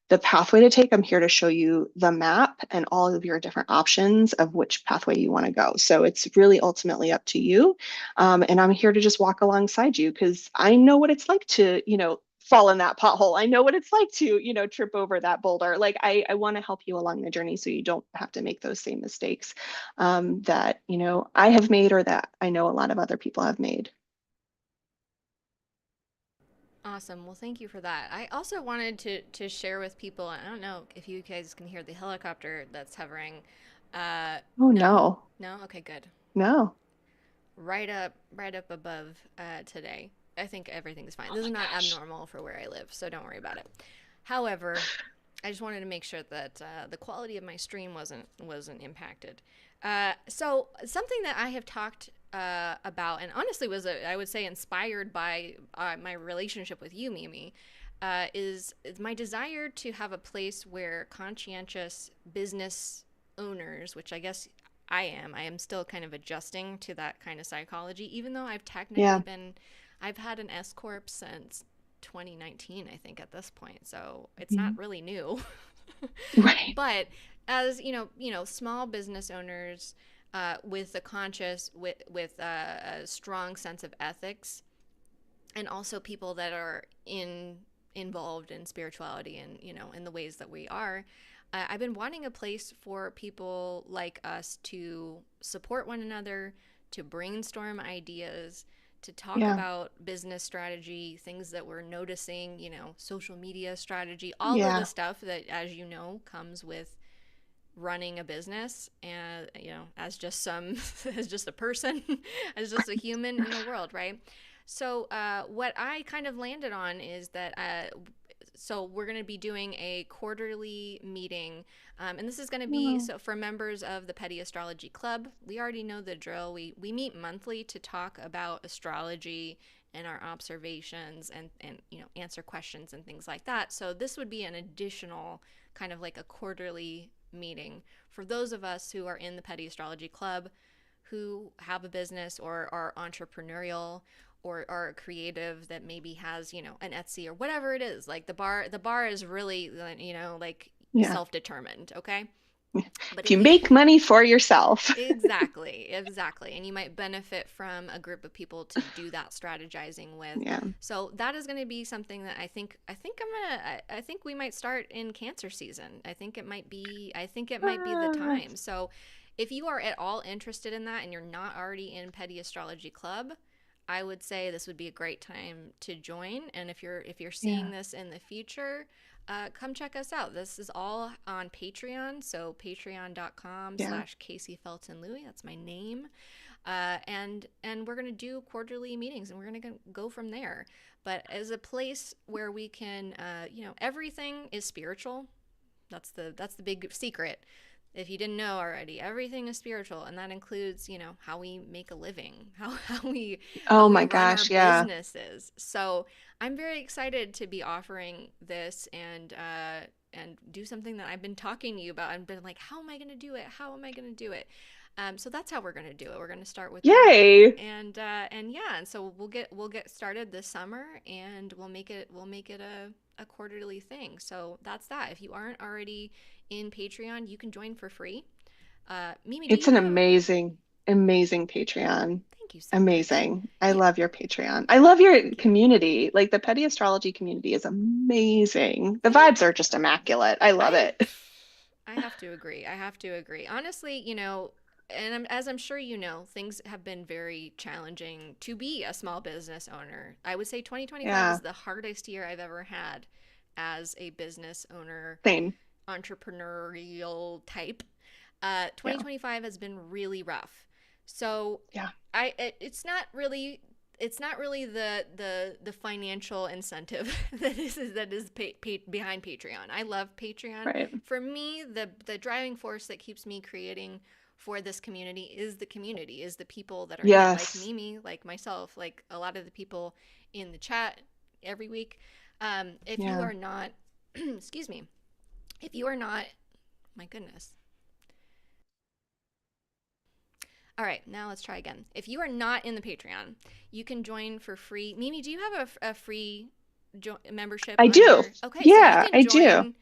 the pathway to take. I'm here to show you the map and all of your different options of which pathway you want to go. So it's really ultimately up to you. And I'm here to just walk alongside you because I know what it's like to, fall in that pothole. I know what it's like to, trip over that boulder. Like, I want to help you along the journey so you don't have to make those same mistakes that, I have made or that I know a lot of other people have made. Awesome. Well, thank you for that. I also wanted to share with people. I don't know if you guys can hear the helicopter that's hovering. Oh, No, no, no. Okay, good. no. Right up above today. I think everything's fine. Oh This my is not gosh. abnormal for where I live, so don't worry about it. However, I just wanted to make sure that the quality of my stream wasn't impacted. So something that I have talked about, and honestly was, I would say, inspired by my relationship with you, Mimi, is my desire to have a place where conscientious business owners, which I guess I am still kind of adjusting to that kind of psychology, even though Yeah. I've had an S corp since 2019, I think, at this point, so it's not Mhm. really new. Right. But as small business owners with a conscious, a strong sense of ethics, and also people that are involved in spirituality and in the ways that we are. I've been wanting a place for people like us to support one another, to brainstorm ideas, to talk Yeah. about business strategy, things that we're noticing, social media strategy, all of the Yeah. stuff that, as you know, comes with running a business, and as just some as just a person, as just a human in the world, right? So what I kind of landed on is that So we're going to be doing a quarterly meeting, and this is going to be Oh, so for members of the Petty Astrology Club. We already know the drill. We meet monthly to talk about astrology and our observations, and answer questions and things like that. So this would be an additional kind of like a quarterly meeting for those of us who are in the Petty Astrology Club, who have a business or are entrepreneurial, or are creative, that maybe has an Etsy or whatever it is. Like the bar is really like yeah. self-determined. Okay. But If if you you make money for yourself. exactly, and you might benefit from a group of people to do that strategizing with. Yeah. So that is going to be something that I think we might start in Cancer season. I think it might be the Ah, time. So if you are at all interested in that and you're not already in Petty Astrology Club, I would say this would be a great time to join. And if you're seeing yeah. this in the future, come check us out. This is all on Patreon. So patreon.com Yeah. slash Kaycee Felton-Lui. That's my name. And we're going to do quarterly meetings, and we're going to go from there. But as a place where we can, everything is spiritual. That's the big secret. If you didn't know already, everything is spiritual, and that includes, how we make a living, how we how Oh we my run our gosh. Yeah. businesses. So I'm very excited to be offering this, and do something that I've been talking to you about. I've been like, how am I going to do it? How am I going to do it? So that's how we're going to do it. We're going to start with that, Yay. and yeah, and so we'll get started this summer, and we'll make it a quarterly thing. So that's that. If you aren't already in Patreon, you can join for free. Mimi, do It's you an have? amazing, amazing Patreon. Thank you so much. Amazing. I Yeah, love your Patreon. I love your thank you. community. Like the petty astrology community is amazing. The Thank vibes are just immaculate. I love I it. I have to agree. I have to agree. Honestly, and as I'm sure you know, things have been very challenging to be a small business owner. I would say 2025 Yeah. is the hardest year I've ever had as a business owner, Same. entrepreneurial type. Yeah. 2025 has been really rough. So Yeah. it's not really the financial incentive that is behind Patreon. I love Patreon. Right. For me, the driving force that keeps me creating for this community, is the people that are here, like Yes. Mimi, like myself, like a lot of the people in the chat every week. If you Yeah. are not, excuse me, if you are not, my goodness. All right, now let's try again. If you are not in the Patreon, you can join for free. Mimi, do you have a free membership I on do. your? Okay, so you Yeah, can I do. join.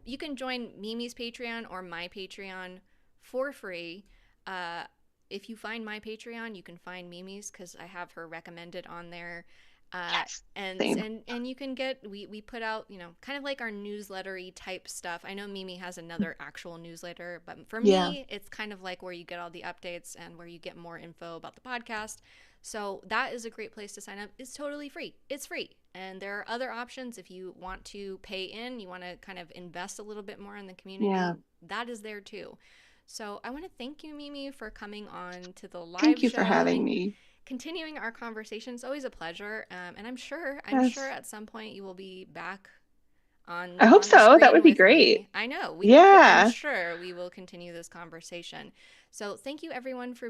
You can join Mimi's Patreon or my Patreon for free. Uh, if you find my Patreon, you can find Mimi's because I have her recommended on there. Uh, Yes. and Same. and you can get we put out kind of like our newslettery type stuff. I know Mimi has another actual newsletter, but for Yeah. me, it's kind of like where you get all the updates and where you get more info about the podcast. So that is a great place to sign up. It's totally free. It's free. And there are other options if you want to pay in, you want to kind of invest a little bit more in the Yeah. community. That is there too. So I want to thank you, Mimi, for coming on to the Thank live you for show having and me. continuing our conversation. It's always a pleasure, and I'm sure Yes. at some point you will be back I on hope on the so. That screen would be with great. me. I know we will. I'm Yeah. sure we will continue this conversation. So thank you, everyone, for